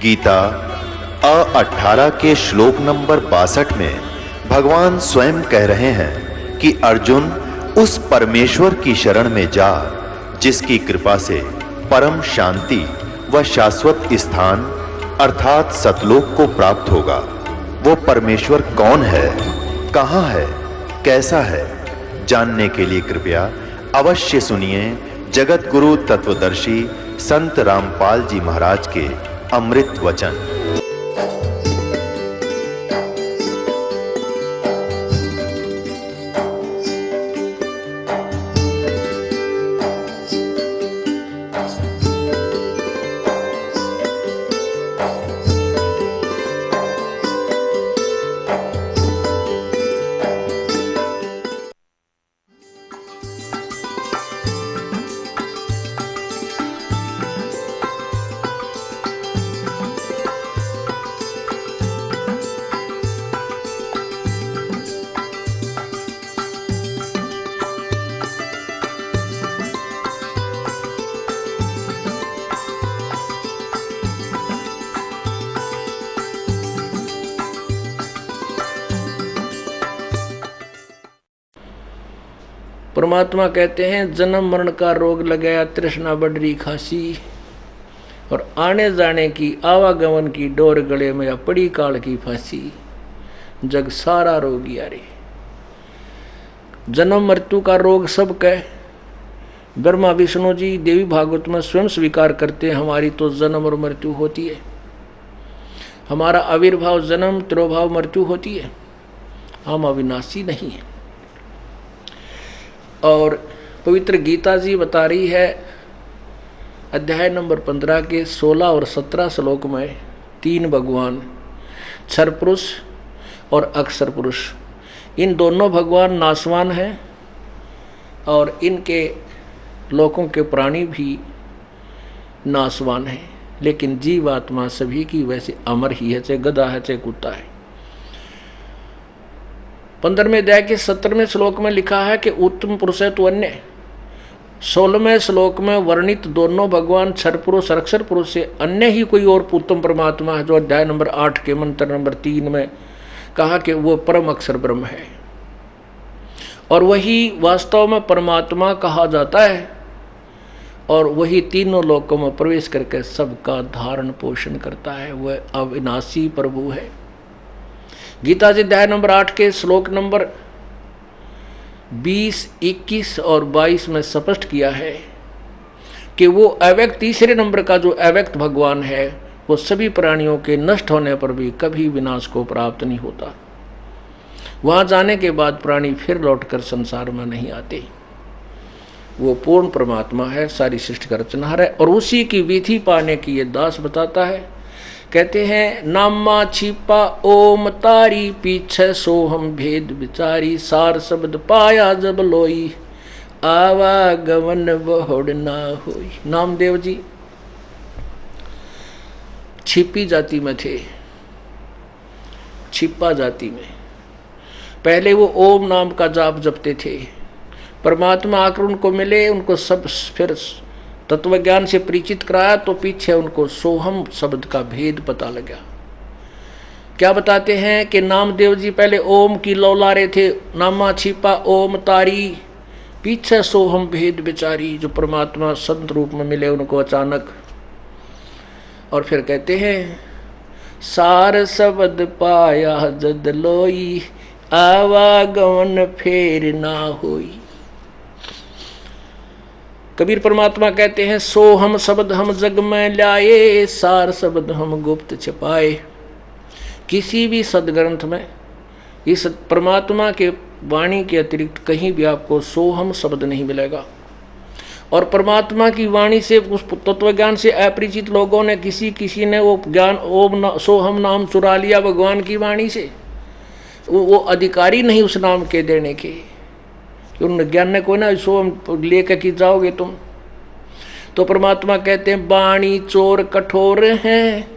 गीता 18 के श्लोक नंबर 62 में भगवान स्वयं कह रहे हैं कि अर्जुन उस परमेश्वर की शरण में जा जिसकी कृपा से परम शांति व शाश्वत स्थान अर्थात सतलोक को प्राप्त होगा। वो परमेश्वर कौन है, कहां है, कैसा है, जानने के लिए कृपया अवश्य सुनिए जगत गुरु तत्वदर्शी संत रामपाल जी महाराज के अमृत वचन। परमात्मा कहते हैं जन्म मरण का रोग लगाया, तृष्णा बढ़ रही खासी, और आने जाने की आवागमन की डोर गले में या पड़ी काल की फांसी। जग सारा रोग यारे, जन्म मृत्यु का रोग सब कह। ब्रह्मा विष्णु जी देवी भागवत में स्वयं स्वीकार करते हैं हमारी तो जन्म और मृत्यु होती है। हमारा आविर्भाव जन्म, तिरोभाव मृत्यु होती है। हम अविनाशी नहीं है। और पवित्र गीता जी बता रही है अध्याय नंबर 15 के 16 और 17 श्लोक में तीन भगवान, क्षर पुरुष और अक्षर पुरुष, इन दोनों भगवान नाशवान हैं और इनके लोकों के प्राणी भी नाशवान हैं, लेकिन जीवात्मा सभी की वैसे अमर ही है, चाहे गधा है चाहे कुत्ता है। 15वें अध्याय के 17वें श्लोक में लिखा है कि उत्तम पुरुष है तो अन्य। 16वें श्लोक में वर्णित दोनों भगवान क्षर पुरुष और अक्षर पुरुष से अन्य ही कोई और उत्तम परमात्मा है, जो अध्याय नंबर 8 के मंत्र नंबर 3 में कहा कि वो परम अक्षर ब्रह्म है और वही वास्तव में परमात्मा कहा जाता है और वही तीनों लोकों में प्रवेश करके सबका धारण पोषण करता है। वह अविनाशी प्रभु है। गीता जी अध्याय नंबर 8 के श्लोक नंबर 20, 21 और 22 में स्पष्ट किया है कि वो अव्यक्त, तीसरे नंबर का जो अव्यक्त भगवान है, वो सभी प्राणियों के नष्ट होने पर भी कभी विनाश को प्राप्त नहीं होता। वहां जाने के बाद प्राणी फिर लौटकर संसार में नहीं आते। वो पूर्ण परमात्मा है, सारी सृष्टि का रचनहार है और उसी की विधि पाने की ये दास बताता है। कहते हैं नामा छिपा ओम तारी, पीछे सोहम भेद विचारी, सार शब्द पाया जब लोई, आवागमन बहुड़ ना होई। नामदेव जी छिपी जाति में थे, छिपा जाति में। पहले वो ओम नाम का जाप जपते थे। परमात्मा आकर उनको मिले, उनको सब फिर तत्वज्ञान से परिचित कराया तो पीछे उनको सोहम शब्द का भेद पता लगा। क्या बताते हैं कि नामदेव जी पहले ओम की लौलारे थे, नामा छिपा ओम तारी, पीछे सोहम भेद विचारी। जो परमात्मा संत रूप में मिले उनको अचानक, और फिर कहते हैं सार शब्द पाया जद लोई, आवागमन फेर ना होई। कबीर परमात्मा कहते हैं सोहम शब्द हम जग में लाए, सार शब्द हम गुप्त छिपाए। किसी भी सदग्रंथ में इस परमात्मा के वाणी के अतिरिक्त कहीं भी आपको सोहम शब्द नहीं मिलेगा। और परमात्मा की वाणी से, उस तत्वज्ञान से अपरिचित लोगों ने किसी ने वो ज्ञान ओम सोहम नाम चुरा लिया भगवान की वाणी से। वो अधिकारी नहीं उस नाम के देने के। उन ज्ञान ने कोई ना सोहम लेकर कि जाओगे तुम। तो परमात्मा कहते हैं बाणी चोर कठोर हैं,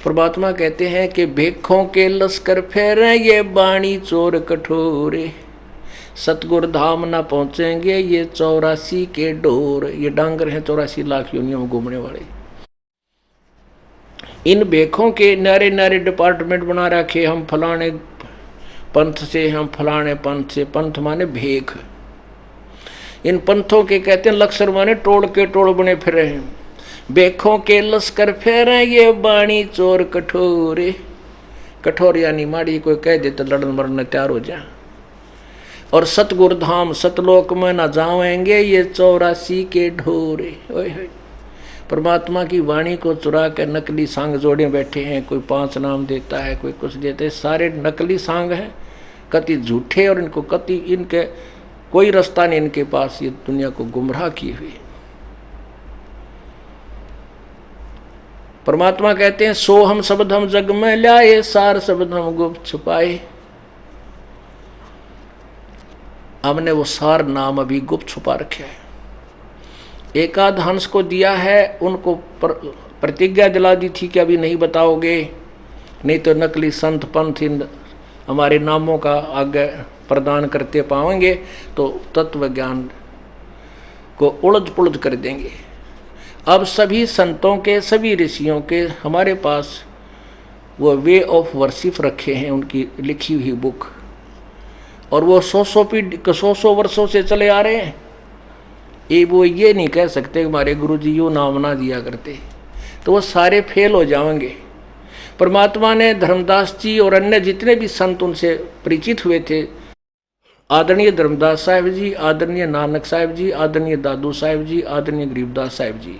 परमात्मा कहते हैं कि भेखों के लश्कर फेरे ये बाणी चोर कठोरे। सतगुर धाम ना पहुंचेंगे ये 84 के डोर। ये डांगर हैं 84 लाख योनियों में घूमने वाले। इन बेखों के नारे नारे डिपार्टमेंट बना रखे, हम फलाने पंथ से, हम फलाने पंथ से। पंथ माने भेख। इन पंथों के कहते हैं लश्कर माने टोड़ के टोड़ बने फिरे हैं। बेखों के लश्कर फेरे ये बाणी चोर कठोरे। कठोर यानी माड़ी, कोई कह दे तो लड़न मरने तैयार हो जाए। और सतगुर धाम सतलोक में न जाएंगे ये 84 के ढोरे। ओए परमात्मा की वाणी को चुरा कर नकली सांग जोड़े बैठे हैं। कोई 5 नाम देता है, कोई कुछ देते हैं, सारे नकली सांग हैं, कति झूठे। और इनको कति, इनके कोई रास्ता नहीं इनके पास, ये दुनिया को गुमराह किए हुए। परमात्मा कहते हैं सो हम शब्द हम जग में लाए, सार शब्द हम गुप्त छुपाए। हमने वो सार नाम अभी गुप्त छुपा रखे है। एकाध हंस को दिया है, उनको प्रतिज्ञा दिला दी थी कि अभी नहीं बताओगे, नहीं तो नकली संत पंथ इन हमारे नामों का आगे प्रदान करते पाएंगे तो तत्व ज्ञान को उलझ पुलझ कर देंगे। अब सभी संतों के, सभी ऋषियों के हमारे पास वो वे ऑफ वर्शिप रखे हैं, उनकी लिखी हुई बुक। और वो 100 वर्षों से चले आ रहे हैं। वो ये नहीं कह सकते हमारे गुरुजी यूँ नाम ना दिया करते, तो वो सारे फेल हो जाएंगे। परमात्मा ने धर्मदास जी और अन्य जितने भी संत उनसे परिचित हुए थे, आदरणीय धर्मदास साहिब जी, आदरणीय नानक साहिब जी, आदरणीय दादू साहिब जी, आदरणीय गरीबदास साहिब जी,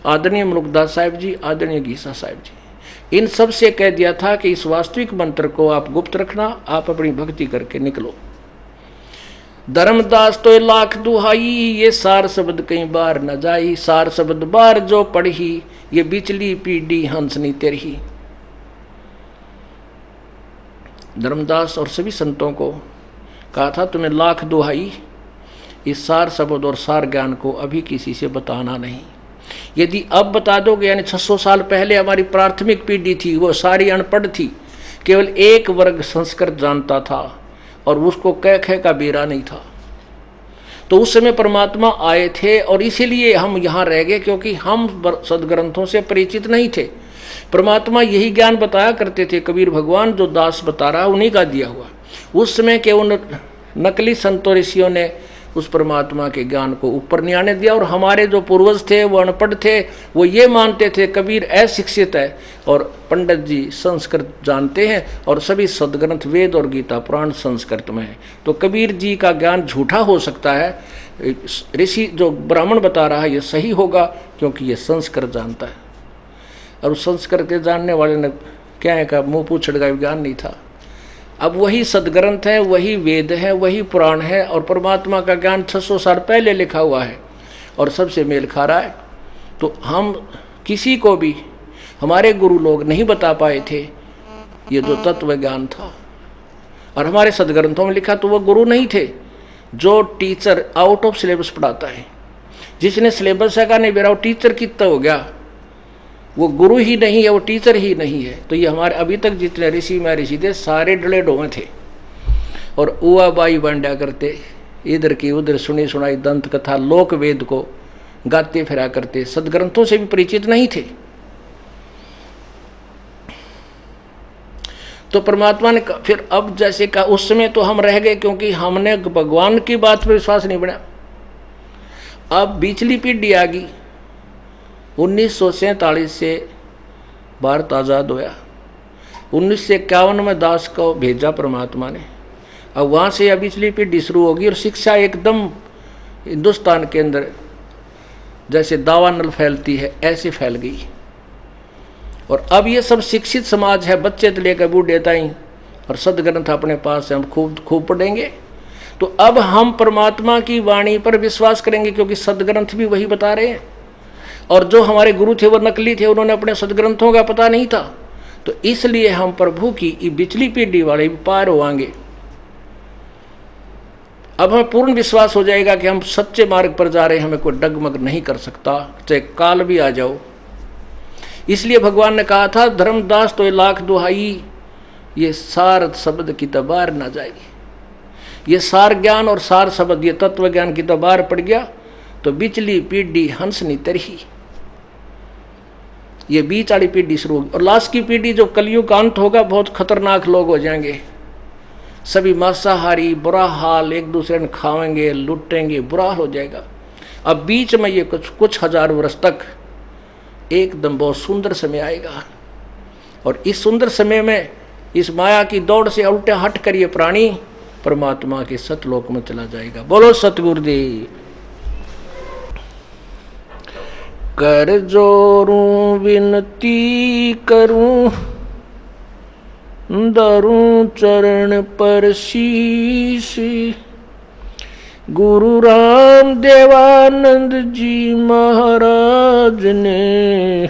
आदरणीय मनुकदास साहिब जी, आदरणीय गीसा साहिब जी, इन सब से कह दिया था कि इस वास्तविक मंत्र को आप गुप्त रखना, आप अपनी भक्ति करके निकलो। धर्मदास तो लाख दुहाई, ये सार शब्द कई बार न जाई। सार शब्द बार जो पढ़ी, ये बिचली पीढ़ी हंसनी तेरही। धर्मदास और सभी संतों को कहा था तुम्हें लाख दुहाई, इस सार शब्द और सार ज्ञान को अभी किसी से बताना नहीं। यदि अब बता दोगे, यानी 600 साल पहले हमारी प्राथमिक पीढ़ी थी, वो सारी अनपढ़ थी, केवल एक वर्ग संस्कृत जानता था और उसको कह कह का बेरा नहीं था। तो उस समय परमात्मा आए थे और इसीलिए हम यहाँ रह गए, क्योंकि हम सदग्रंथों से परिचित नहीं थे। परमात्मा यही ज्ञान बताया करते थे। कबीर भगवान जो दास बता रहा उन्हीं का दिया हुआ। उस समय के उन नकली संतों ऋषियों ने उस परमात्मा के ज्ञान को ऊपर नहीं आने दिया। और हमारे जो पूर्वज थे वो अनपढ़ थे, वो ये मानते थे कबीर अशिक्षित है और पंडित जी संस्कृत जानते हैं और सभी सदग्रंथ वेद और गीता पुराण संस्कृत में है। तो कबीर जी का ज्ञान झूठा हो सकता है। ऋषि जो ब्राह्मण बता रहा है ये सही होगा, क्योंकि ये संस्कृत जानता है। और संस्कृत के जानने वाले ने क्या है का मुँह पूछड़ का ज्ञान नहीं था। अब वही सदग्रंथ है, वही वेद है, वही पुराण है और परमात्मा का ज्ञान 600 साल पहले लिखा हुआ है और सबसे मेल खा रहा है। तो हम किसी को भी हमारे गुरु लोग नहीं बता पाए थे ये जो तत्व ज्ञान था। और हमारे सदग्रंथों में लिखा तो वो गुरु नहीं थे। जो टीचर आउट ऑफ सिलेबस पढ़ाता है, जिसने सिलेबस का नहीं बेरा, वो टीचर कितना हो गया, वो गुरु ही नहीं है, वो टीचर ही नहीं है। तो ये हमारे अभी तक जितने ऋषि में ऋषि थे सारे डले डोमे थे और उआ बाई बांटा करते, इधर की उधर सुनी सुनाई दंत कथा लोक वेद को गाते फिरा करते, सदग्रंथों से भी परिचित नहीं थे। तो परमात्मा ने फिर अब जैसे कहा, उस समय तो हम रह गए क्योंकि हमने भगवान की बात पर विश्वास नहीं बना। अब बीचली पीढ़ी आ गई। 1947 से भारत आज़ाद हुआ। 1951 में दास को भेजा परमात्मा ने। अब वहाँ से अब पिछली पीढ़ी शुरू होगी और शिक्षा एकदम हिंदुस्तान के अंदर जैसे दावानल फैलती है ऐसे फैल गई। और अब ये सब शिक्षित समाज है, बच्चे तो लेकर बूढ़े ताई, और सदग्रंथ अपने पास है, हम खूब पढ़ेंगे। तो अब हम परमात्मा की वाणी पर विश्वास करेंगे, क्योंकि सदग्रंथ भी वही बता रहे हैं। और जो हमारे गुरु थे वो नकली थे, उन्होंने अपने सदग्रंथों का पता नहीं था। तो इसलिए हम प्रभु की बिचली पीढ़ी वाले पार होंगे। अब हमें पूर्ण विश्वास हो जाएगा कि हम सच्चे मार्ग पर जा रहे हैं, हमें कोई डगमग नहीं कर सकता, चाहे काल भी आ जाओ। इसलिए भगवान ने कहा था, धर्मदास तो लाख दुहाई, ये सार शब्द की तबार ना जाएगी। ये सार ज्ञान और सार शब्द ये तत्व ज्ञान की तो बाहर पड़ गया तो बिचली पीढ़ी हंस नहीं तरही, ये बीच वाली पीढ़ी शुरू होगी। और लास्ट की पीढ़ी जो कलयुग का अंत होगा, बहुत खतरनाक लोग हो जाएंगे, सभी मांसाहारी, बुरा हाल, एक दूसरे ने खाएंगे, लूटेंगे, बुरा हो जाएगा। अब बीच में ये कुछ हजार वर्ष तक एकदम बहुत सुंदर समय आएगा, और इस सुंदर समय में इस माया की दौड़ से उल्टे हट कर ये प्राणी परमात्मा के सतलोक में चला जाएगा। बोलो सतगुरुदेव। कर जोरूं विनती करूं, धरूं चरण पर शीश, गुरु राम देवानंद जी महाराज ने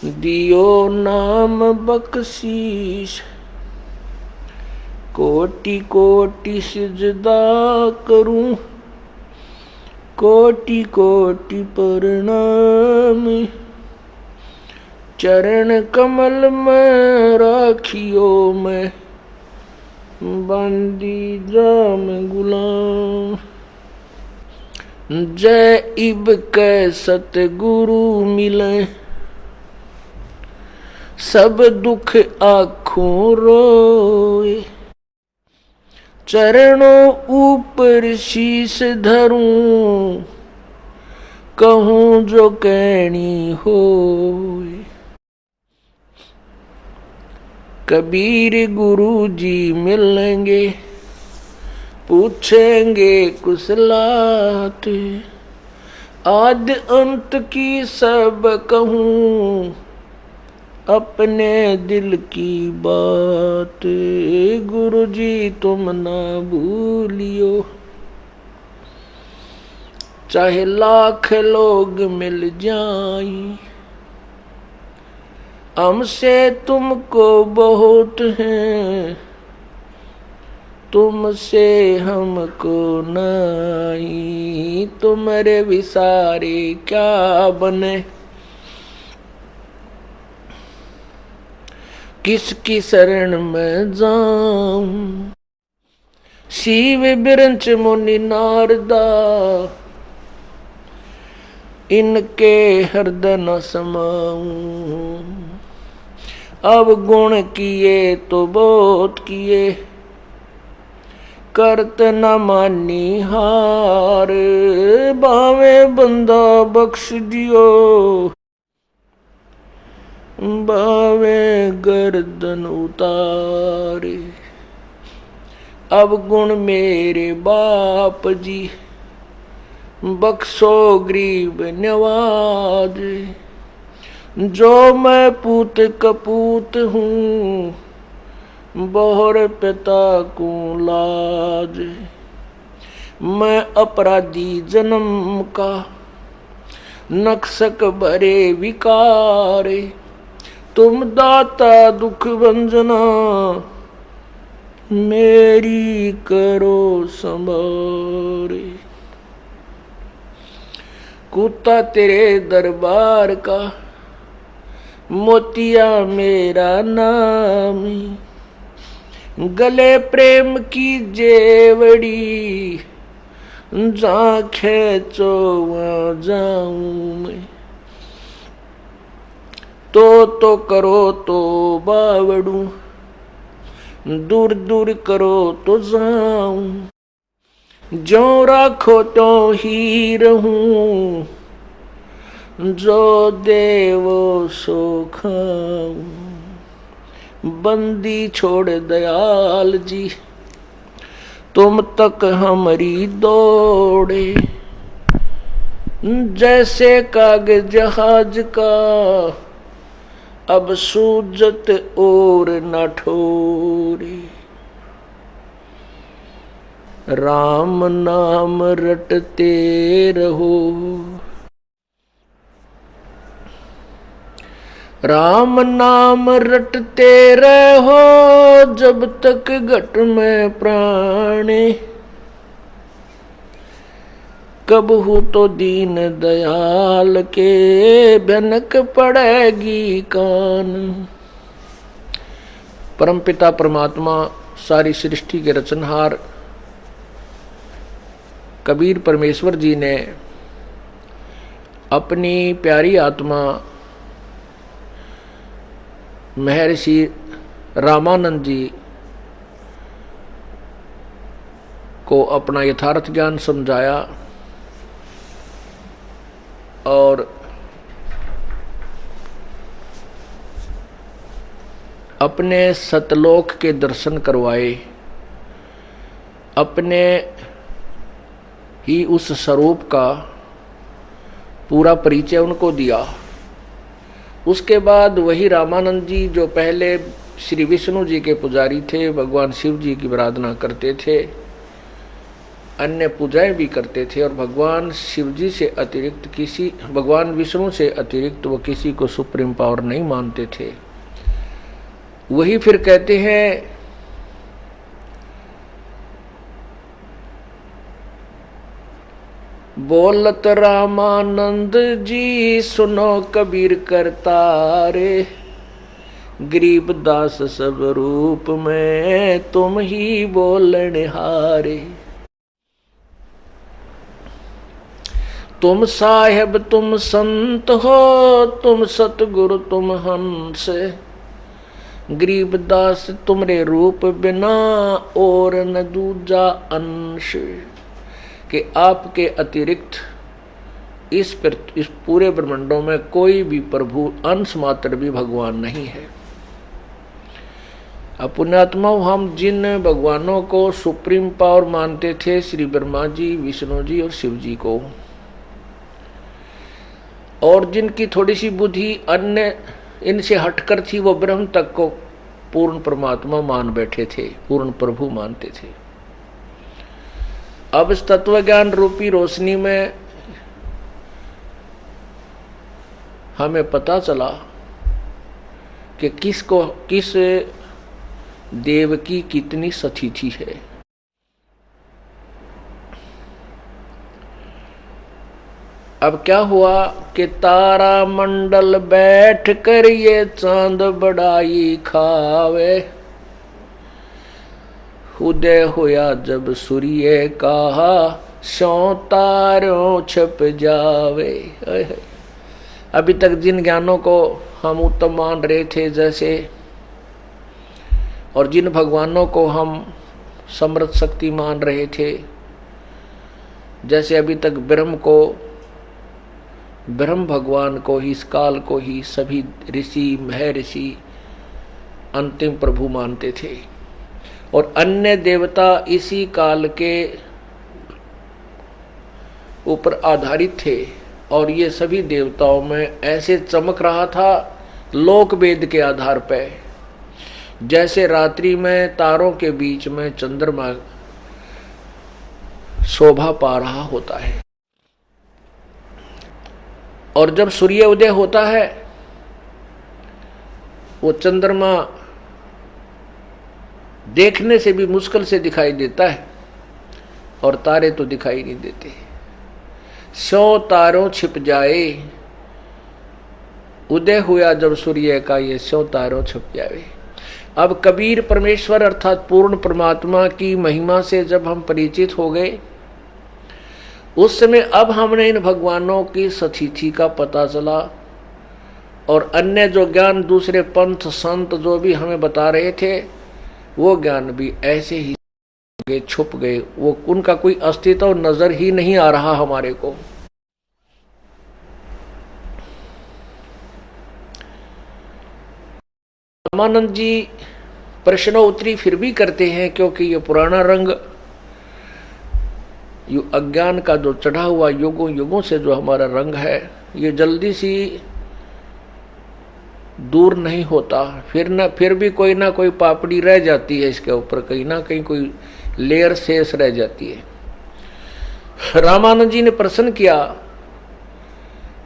दियो नाम बख्शीश। कोटि कोटि सिजदा करूं, कोटि कोटि प्रणाम, चरण कमल में राखियो मैं, बंदी जाम गुलाम। जय इब कै सतगुरु मिले, सब दुख आँखों रोए, चरणों ऊपर शीश धरूं, कहूँ जो कहनी होए। कबीर गुरु जी मिलेंगे, पूछेंगे कुशलात, आदि अंत की सब कहूँ, अपने दिल की बात। गुरु जी तुम ना भूलियो, चाहे लाख लोग मिल जाएं, हमसे तुमको बहुत हैं, तुमसे हमको नहीं। तुम्हारे विसारे क्या बने, किसकी शरण में जाऊं। शिव बिरंच मुनि नारदा, इनके हृदय न समाऊं। अब गुण किए तो बहुत किए, करत न मानी हार। बावे बंदा बख्श दियो, बावे गर्दन उतारे। अब गुण मेरे बाप जी, बख्शो गरीब नवाज। जो मैं पूत कपूत हूँ, बोहर पिता को लाज। मैं अपराधी जन्म का, नक्सक भरे विकारे। तुम दाता दुख भंजना, मेरी करो संभारे। कुत्ता तेरे दरबार का, मोतिया मेरा नाम। गले प्रेम की जेवड़ी, जहाँ खेचो वहाँ जाऊं मैं। तो करो तो बावड़ू, दूर दूर करो तो जाऊं। जो राखो तो ही रहूं, जो देवो सो खाऊं। बंदी छोड़ दयाल जी, तुम तक हमारी दौड़े। जैसे कागज जहाज का, अब सूजत और न ठोरे। राम नाम रटते रहो, राम नाम रटते रहो, जब तक घट में प्राणे। कब हो तो दीन दयाल के, भनक पड़ेगी कान। परमपिता परमात्मा सारी सृष्टि के रचनहार कबीर परमेश्वर जी ने अपनी प्यारी आत्मा महर्षि रामानंद जी को अपना यथार्थ ज्ञान समझाया और अपने सतलोक के दर्शन करवाए, अपने ही उस स्वरूप का पूरा परिचय उनको दिया। उसके बाद वही रामानंद जी जो पहले श्री विष्णु जी के पुजारी थे, भगवान शिव जी की आराधना करते थे, अन्य पूजाएं भी करते थे और भगवान शिव जी से अतिरिक्त भगवान विष्णु से अतिरिक्त वो किसी को सुप्रीम पावर नहीं मानते थे, वही फिर कहते हैं बोलत रामानंद जी सुनो कबीर करतारे, गरीब दास सब रूप में तुम ही बोलने हारे। तुम साहेब तुम संत हो, तुम सतगुरु तुम हंस, गरीब दास तुमरे रूप बिना और न दूजा अंश। कि आपके अतिरिक्त इस पूरे ब्रह्मांडों में कोई भी प्रभु अंश मात्र भी भगवान नहीं है। पुण्यात्मा, हम जिन भगवानों को सुप्रीम पावर मानते थे, श्री ब्रह्मा जी, विष्णु जी और शिव जी को, और जिनकी थोड़ी सी बुद्धि अन्य इनसे हटकर थी, वो ब्रह्म तक को पूर्ण परमात्मा मान बैठे थे, पूर्ण प्रभु मानते थे। अब इस तत्व ज्ञान रूपी रोशनी में हमें पता चला कि किस देव की कितनी सतिथि है। अब क्या हुआ कि तारा मंडल बैठ कर ये चांद बड़ाई खावे, उदय होया जब सूर्य कहा सौ तारों छप जावे। अभी तक जिन ज्ञानों को हम उत्तम मान रहे थे जैसे, और जिन भगवानों को हम समर्थ शक्ति मान रहे थे जैसे, अभी तक ब्रह्म भगवान को ही, इस काल को ही सभी ऋषि महर्षि अंतिम प्रभु मानते थे, और अन्य देवता इसी काल के ऊपर आधारित थे। और ये सभी देवताओं में ऐसे चमक रहा था लोक वेद के आधार पर, जैसे रात्रि में तारों के बीच में चंद्रमा शोभा पा रहा होता है। और जब सूर्य उदय होता है, वो चंद्रमा देखने से भी मुश्किल से दिखाई देता है और तारे तो दिखाई नहीं देते। 100 तारों छिप जाए, उदय हुआ जब सूर्य का, ये 100 तारों छिप जाए। अब कबीर परमेश्वर अर्थात पूर्ण परमात्मा की महिमा से जब हम परिचित हो गए, उस समय अब हमने इन भगवानों की सतिथि का पता चला, और अन्य जो ज्ञान दूसरे पंथ संत जो भी हमें बता रहे थे, वो ज्ञान भी ऐसे ही छुप गए, वो उनका कोई अस्तित्व नजर ही नहीं आ रहा हमारे को। रामानंद जी प्रश्नोत्तरी फिर भी करते हैं, क्योंकि ये पुराना रंग अज्ञान का जो चढ़ा हुआ युगों युगों से जो हमारा रंग है, ये जल्दी सी दूर नहीं होता। फिर भी कोई ना कोई पापड़ी रह जाती है इसके ऊपर, कहीं ना कहीं कोई लेयर शेष रह जाती है। रामानंद जी ने प्रश्न किया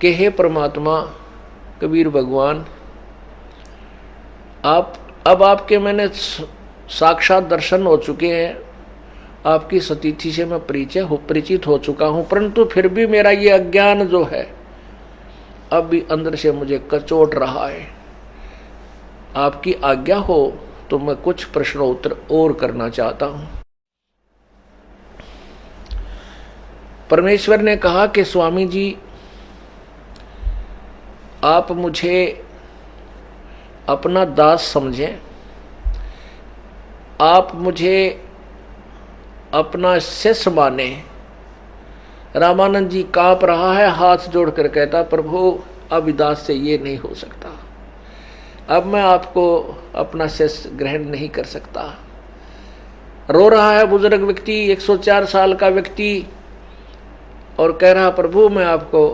कि हे परमात्मा कबीर भगवान, अब आपके मैंने साक्षात दर्शन हो चुके हैं, आपकी सतिथि से मैं परिचित हो चुका हूं, परंतु फिर भी मेरा ये अज्ञान जो है अब भी अंदर से मुझे कचोट रहा है। आपकी आज्ञा हो तो मैं कुछ प्रश्नोत्तर और करना चाहता हूं। परमेश्वर ने कहा कि स्वामी जी, आप मुझे अपना दास समझें, आप मुझे अपना शिष्य माने। रामानंद जी कांप रहा है, हाथ जोड़कर कहता, प्रभु अब दास से ये नहीं हो सकता, अब मैं आपको अपना शिष्य ग्रहण नहीं कर सकता। रो रहा है बुजुर्ग व्यक्ति, 104 साल का व्यक्ति, और कह रहा, प्रभु मैं आपको,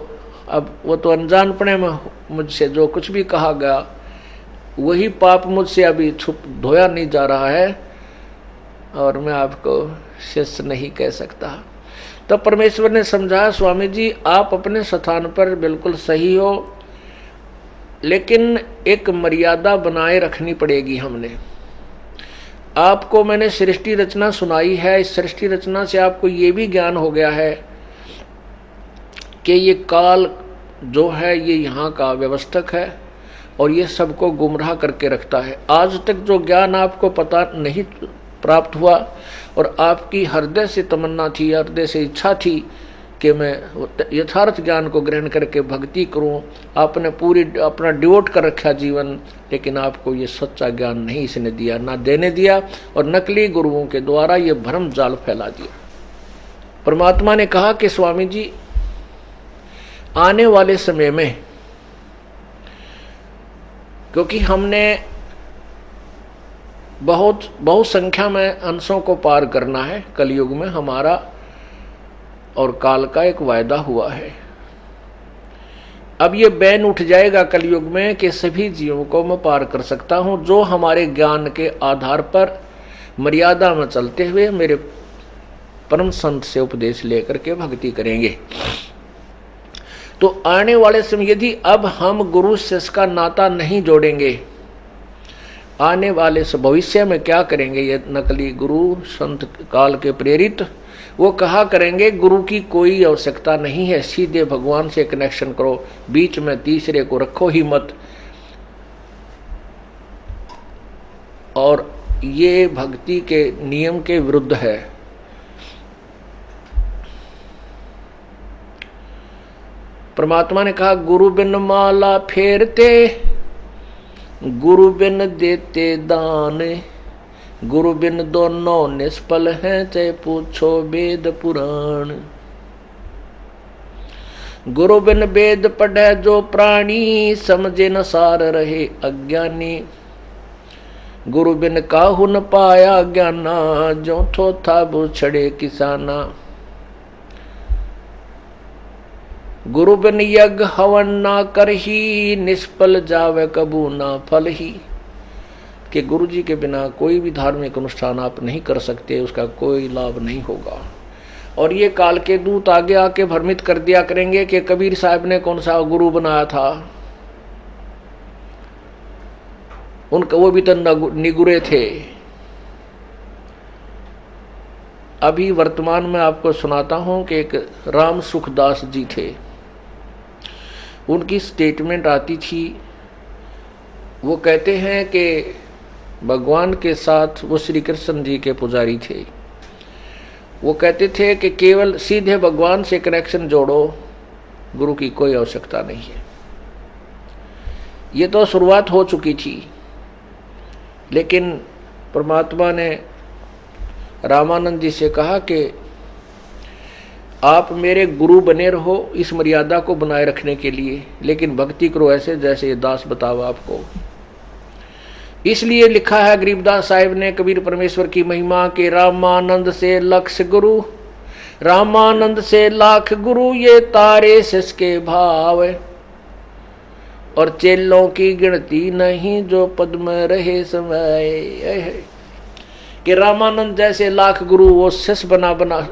अब वो तो अनजानपने में मुझसे जो कुछ भी कहा गया वही पाप मुझसे अभी छुप धोया नहीं जा रहा है, और मैं आपको शिष्य नहीं कह सकता। तो परमेश्वर ने समझाया, स्वामी जी आप अपने स्थान पर बिल्कुल सही हो, लेकिन एक मर्यादा बनाए रखनी पड़ेगी। हमने आपको, मैंने सृष्टि रचना सुनाई है, इस सृष्टि रचना से आपको ये भी ज्ञान हो गया है कि ये काल जो है ये यहाँ का व्यवस्थक है और ये सबको गुमराह करके रखता है। आज तक जो ज्ञान आपको पता नहीं प्राप्त हुआ, और आपकी हृदय से तमन्ना थी, हृदय से इच्छा थी कि मैं यथार्थ ज्ञान को ग्रहण करके भक्ति करूं, आपने पूरी अपना डिवोट कर रखा जीवन, लेकिन आपको ये सच्चा ज्ञान नहीं इसने दिया, ना देने दिया, और नकली गुरुओं के द्वारा ये भ्रम जाल फैला दिया। परमात्मा ने कहा कि स्वामी जी आने वाले समय में, क्योंकि हमने बहुत संख्या में अंशों को पार करना है, कलयुग में हमारा और काल का एक वायदा हुआ है। अब ये बैन उठ जाएगा कलयुग में कि सभी जीवों को मैं पार कर सकता हूं, जो हमारे ज्ञान के आधार पर मर्यादा में चलते हुए मेरे परम संत से उपदेश लेकर के भक्ति करेंगे। तो आने वाले समय यदि अब हम गुरु शिष्य का नाता नहीं जोड़ेंगे, आने वाले भविष्य में क्या करेंगे ये नकली गुरु संत काल के प्रेरित, वो कहा करेंगे गुरु की कोई आवश्यकता नहीं है, सीधे भगवान से कनेक्शन करो, बीच में तीसरे को रखो ही मत। और ये भक्ति के नियम के विरुद्ध है। परमात्मा ने कहा, गुरु बिन माला फेरते, गुरु बिन देते दान, गुरु बिन दोनों निष्फल हैं, चाहे पूछो वेद पुराण। गुरु बिन वेद पढ़े जो प्राणी, समझे न सार रहे अज्ञानी। गुरु बिन काहू न पाया ज्ञाना, जो थो था बुछड़े किसाना। गुरु बिन यज्ञ हवन ना करही, निष्फल जावे कबू ना फल ही। कि गुरु जी के बिना कोई भी धार्मिक अनुष्ठान आप नहीं कर सकते, उसका कोई लाभ नहीं होगा। और ये काल के दूत आगे आके भ्रमित कर दिया करेंगे कि कबीर साहब ने कौन सा गुरु बनाया था, उनका वो भी तो निगुरे थे। अभी वर्तमान में आपको सुनाता हूं कि एक राम सुखदास जी थे, उनकी स्टेटमेंट आती थी, वो कहते हैं कि भगवान के साथ, वो श्री कृष्ण जी के पुजारी थे, वो कहते थे कि केवल सीधे भगवान से कनेक्शन जोड़ो, गुरु की कोई आवश्यकता नहीं है। ये तो शुरुआत हो चुकी थी, लेकिन परमात्मा ने रामानंद जी से कहा कि आप मेरे गुरु बने रहो इस मर्यादा को बनाए रखने के लिए, लेकिन भक्ति करो ऐसे जैसे ये दास बताओ आपको। इसलिए लिखा है गरीबदास साहिब ने कबीर परमेश्वर की महिमा के, रामानंद से लक्ष गुरु, रामानंद से लाख गुरु, ये तारे शिष्य के भाव। और चेलों की गिनती नहीं, जो पद में रहे समय। कि रामानंद जैसे लाख गुरु वो शिष्य बना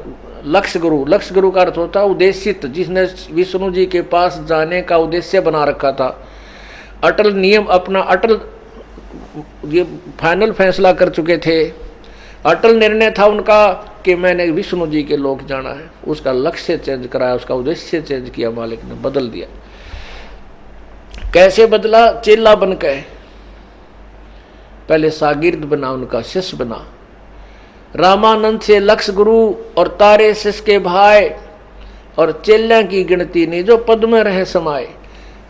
लक्ष्य गुरु का अर्थ होता उद्देशित, जिसने विष्णु जी के पास जाने का उद्देश्य बना रखा था। अटल नियम अपना, अटल ये फाइनल फैसला कर चुके थे, अटल निर्णय था उनका कि मैंने विष्णु जी के लोक जाना है। उसका लक्ष्य चेंज कराया, उसका उद्देश्य चेंज किया, मालिक ने बदल दिया। कैसे बदला? चेला बन के। पहले शागिर्द बना, उनका शिष्य बना। रामानंद से लक्ष्य गुरु और तारे शिष्य के भाई और चेल्या की गिनती नहीं, जो पद में रहे समाये,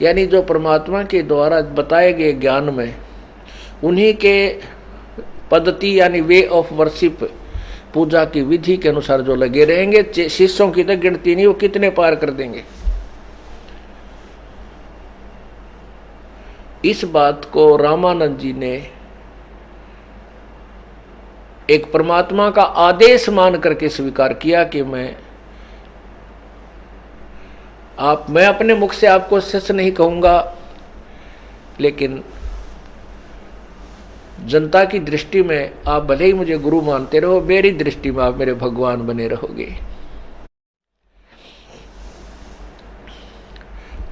यानी जो परमात्मा के द्वारा बताए गए ज्ञान में उन्हीं के पद्धति यानी वे ऑफ वर्शिप, पूजा की विधि के अनुसार जो लगे रहेंगे, शिष्यों की तो गिनती नहीं, वो कितने पार कर देंगे। इस बात को रामानंद जी ने एक परमात्मा का आदेश मान करके स्वीकार किया कि मैं अपने मुख से आपको शिष्य नहीं कहूंगा, लेकिन जनता की दृष्टि में आप भले ही मुझे गुरु मानते रहो, मेरी दृष्टि में आप मेरे भगवान बने रहोगे।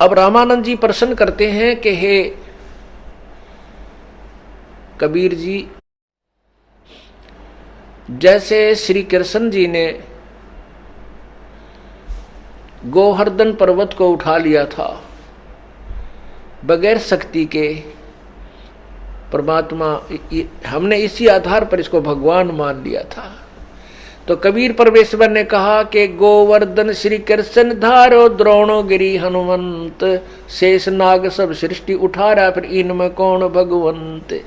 अब रामानंद जी प्रश्न करते हैं कि हे कबीर जी, जैसे श्री कृष्ण जी ने गोवर्धन पर्वत को उठा लिया था बगैर शक्ति के, परमात्मा, हमने इसी आधार पर इसको भगवान मान लिया था। तो कबीर परमेश्वर ने कहा कि गोवर्धन श्री कृष्ण धारो द्रोणो गिरी हनुमंत, शेष नाग सब सृष्टि उठा रहा, फिर इनमें कौन भगवंत।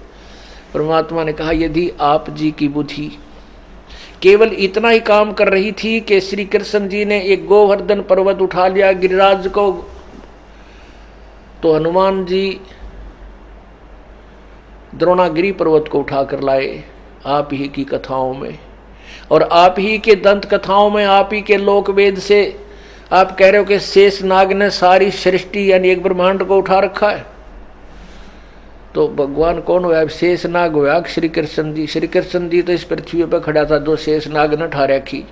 परमात्मा ने कहा यदि आप जी की बुद्धि केवल इतना ही काम कर रही थी कि श्री कृष्ण जी ने एक गोवर्धन पर्वत उठा लिया गिरिराज को, तो हनुमान जी द्रोणागिरी पर्वत को उठाकर लाए आप ही की कथाओं में, और आप ही के दंत कथाओं में, आप ही के लोक वेद से आप कह रहे हो कि शेष नाग ने सारी सृष्टि यानी एक ब्रह्मांड को उठा रखा है। तो भगवान कौन हुआ? शेष नाग हुआ श्री कृष्ण जी। श्री कृष्ण जी तो इस पृथ्वी पर खड़ा था, जो शेष नाग ने उठा रखी,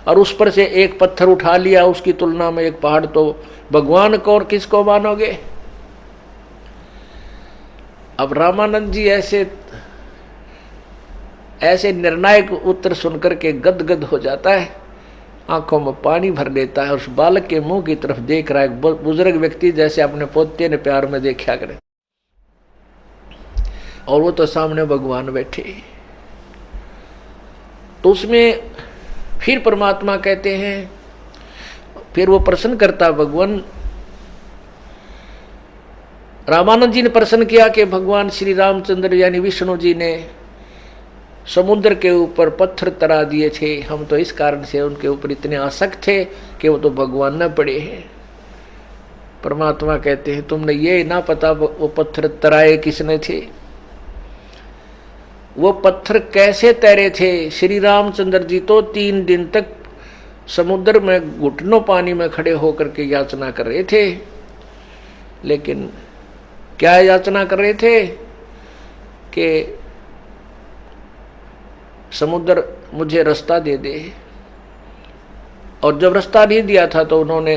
और उस पर से एक पत्थर उठा लिया, उसकी तुलना में एक पहाड़, तो भगवान को और किसको मानोगे? अब रामानंद जी ऐसे निर्णायक उत्तर सुनकर के गदगद हो जाता है, आंखों में पानी भर लेता है। उस बालक के मुंह की तरफ देख रहा है, एक बुजुर्ग व्यक्ति जैसे अपने पोते ने प्यार में देखा करे, और वो तो सामने भगवान बैठे। तो उसमें फिर परमात्मा कहते हैं, फिर वो प्रश्न करता भगवान, रामानंद जी ने प्रश्न किया कि भगवान श्री रामचंद्र यानी विष्णु जी ने समुद्र के ऊपर पत्थर तरा दिए थे, हम तो इस कारण से उनके ऊपर इतने आसक्त थे कि वो तो भगवान न पड़े हैं। परमात्मा कहते हैं तुमने ये ना पता वो पत्थर तराए किसने थे, वो पत्थर कैसे तैरे थे। श्री रामचंद्र जी तो 3 दिन तक समुद्र में घुटनों पानी में खड़े होकर के याचना कर रहे थे, लेकिन क्या याचना कर रहे थे कि समुद्र मुझे रास्ता दे दे, और जब रास्ता नहीं दिया था तो उन्होंने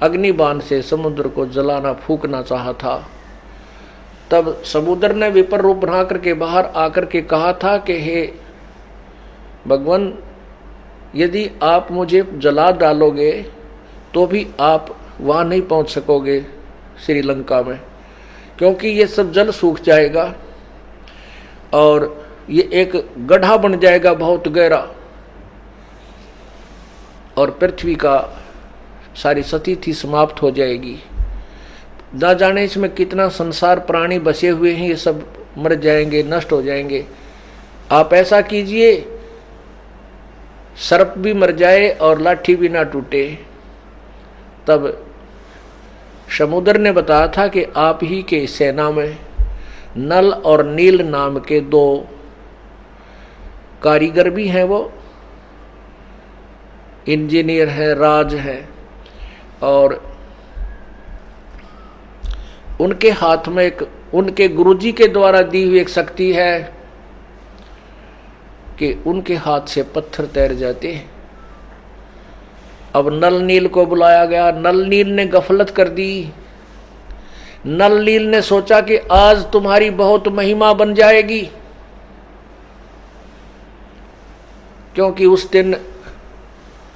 अग्निबाण से समुद्र को जलाना फूकना चाहा था। तब समुद्र ने विपर रूप बना करके बाहर आकर के कहा था कि हे भगवान, यदि आप मुझे जला डालोगे तो भी आप वहाँ नहीं पहुँच सकोगे श्रीलंका में, क्योंकि ये सब जल सूख जाएगा और ये एक गड्ढा बन जाएगा बहुत गहरा, और पृथ्वी का सारी स्थिति समाप्त हो जाएगी। ना जाने इसमें कितना संसार प्राणी बसे हुए हैं, ये सब मर जाएंगे, नष्ट हो जाएंगे। आप ऐसा कीजिए सर्प भी मर जाए और लाठी भी ना टूटे। तब समुद्र ने बताया था कि आप ही के सेना में नल और नील नाम के 2 कारीगर भी हैं, वो इंजीनियर हैं, राज हैं, और उनके हाथ में एक उनके गुरुजी के द्वारा दी हुई एक शक्ति है कि उनके हाथ से पत्थर तैर जाते हैं। अब नल नील को बुलाया गया। नल नील ने गफलत कर दी। नल नील ने सोचा कि आज तुम्हारी बहुत महिमा बन जाएगी, क्योंकि उस दिन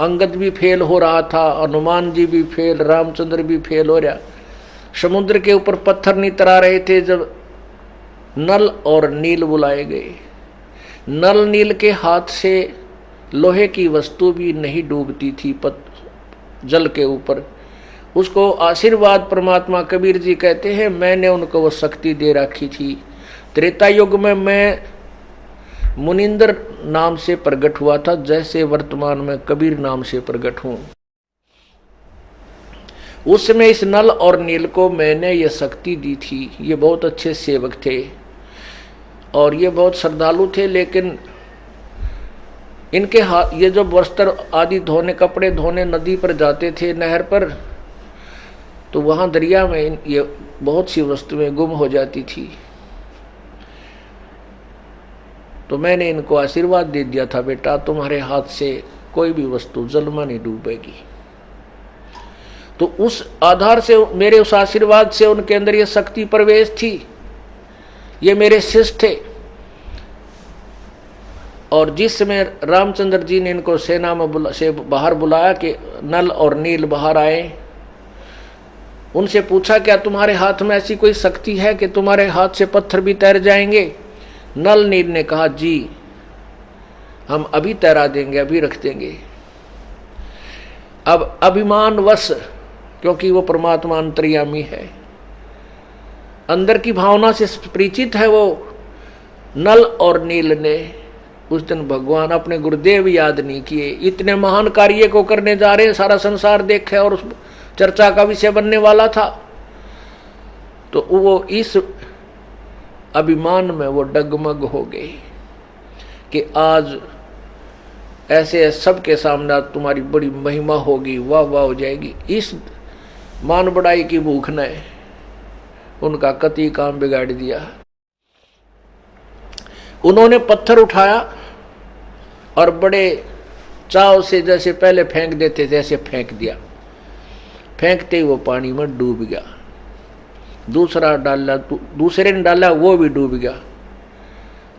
अंगद भी फेल हो रहा था, हनुमान जी भी फेल, रामचंद्र भी फेल हो रहा। समुद्र के ऊपर पत्थर नहीं तरा रहे थे। जब नल और नील बुलाए गए। नल नील के हाथ से लोहे की वस्तु भी नहीं डूबती थी जल के ऊपर। उसको आशीर्वाद परमात्मा कबीर जी कहते हैं, मैंने उनको वो शक्ति दे रखी थी। त्रेता युग में मैं मुनिंदर नाम से प्रकट हुआ था, जैसे वर्तमान में कबीर नाम से प्रकट हूं। उस समय इस नल और नील को मैंने ये शक्ति दी थी। ये बहुत अच्छे सेवक थे और ये बहुत श्रद्धालु थे, लेकिन इनके हाथ ये जो वस्त्र आदि धोने, कपड़े धोने नदी पर जाते थे, नहर पर, तो वहाँ दरिया में ये बहुत सी वस्तुएं गुम हो जाती थी। तो मैंने इनको आशीर्वाद दे दिया था, बेटा तुम्हारे हाथ से कोई भी वस्तु जल में नहीं डूबेगी। तो उस आधार से, मेरे उस आशीर्वाद से उनके अंदर ये शक्ति प्रवेश थी। ये मेरे शिष्य थे। और जिस समय रामचंद्र जी ने इनको सेना में से बाहर बुलाया कि नल और नील बाहर आए, उनसे पूछा क्या तुम्हारे हाथ में ऐसी कोई शक्ति है कि तुम्हारे हाथ से पत्थर भी तैर जाएंगे? नल नील ने कहा, जी हम अभी तैरा देंगे, अभी रख देंगे। अब अभिमानवश, क्योंकि वो परमात्मा अंतर्यामी है, अंदर की भावना से परिचित है, वो नल और नील ने उस दिन भगवान अपने गुरुदेव याद नहीं किए। इतने महान कार्य को करने जा रहे हैं, सारा संसार देखे और उस चर्चा का विषय बनने वाला था, तो वो इस अभिमान में वो डगमग हो गए कि आज ऐसे सबके सामने तुम्हारी बड़ी महिमा होगी, वाह वाह हो जाएगी। इस मान बढ़ाई की भूख ने उनका कति काम बिगाड़ दिया। उन्होंने पत्थर उठाया और बड़े चाव से, जैसे पहले फेंक देते थे ऐसे फेंक दिया। फेंकते ही वो पानी में डूब गया। दूसरा डाला, दूसरे ने डाला, वो भी डूब गया।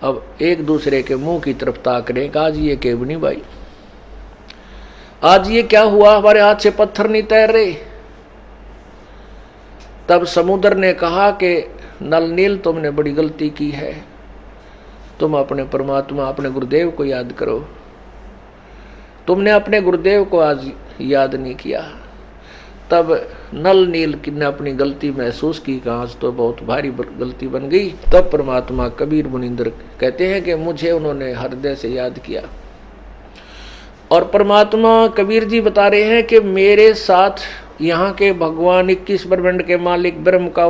अब एक दूसरे के मुंह की तरफ ताक रहे कि आज ये केवनी भाई, आज ये क्या हुआ, हमारे हाथ से पत्थर नहीं तैर रहे। तब समुद्र ने कहा कि नल नील तुमने बड़ी गलती की है, तुम अपने परमात्मा, अपने गुरुदेव को याद करो। तुमने अपने गुरुदेव को आज याद नहीं किया। तब नल नील ने अपनी गलती महसूस की कि आज तो बहुत भारी गलती बन गई। तब परमात्मा कबीर मुनिंदर कहते हैं कि मुझे उन्होंने हृदय से याद किया। और परमात्मा कबीर जी बता रहे हैं कि मेरे साथ यहाँ के भगवान 21 ब्रह्मांड के मालिक ब्रह्म का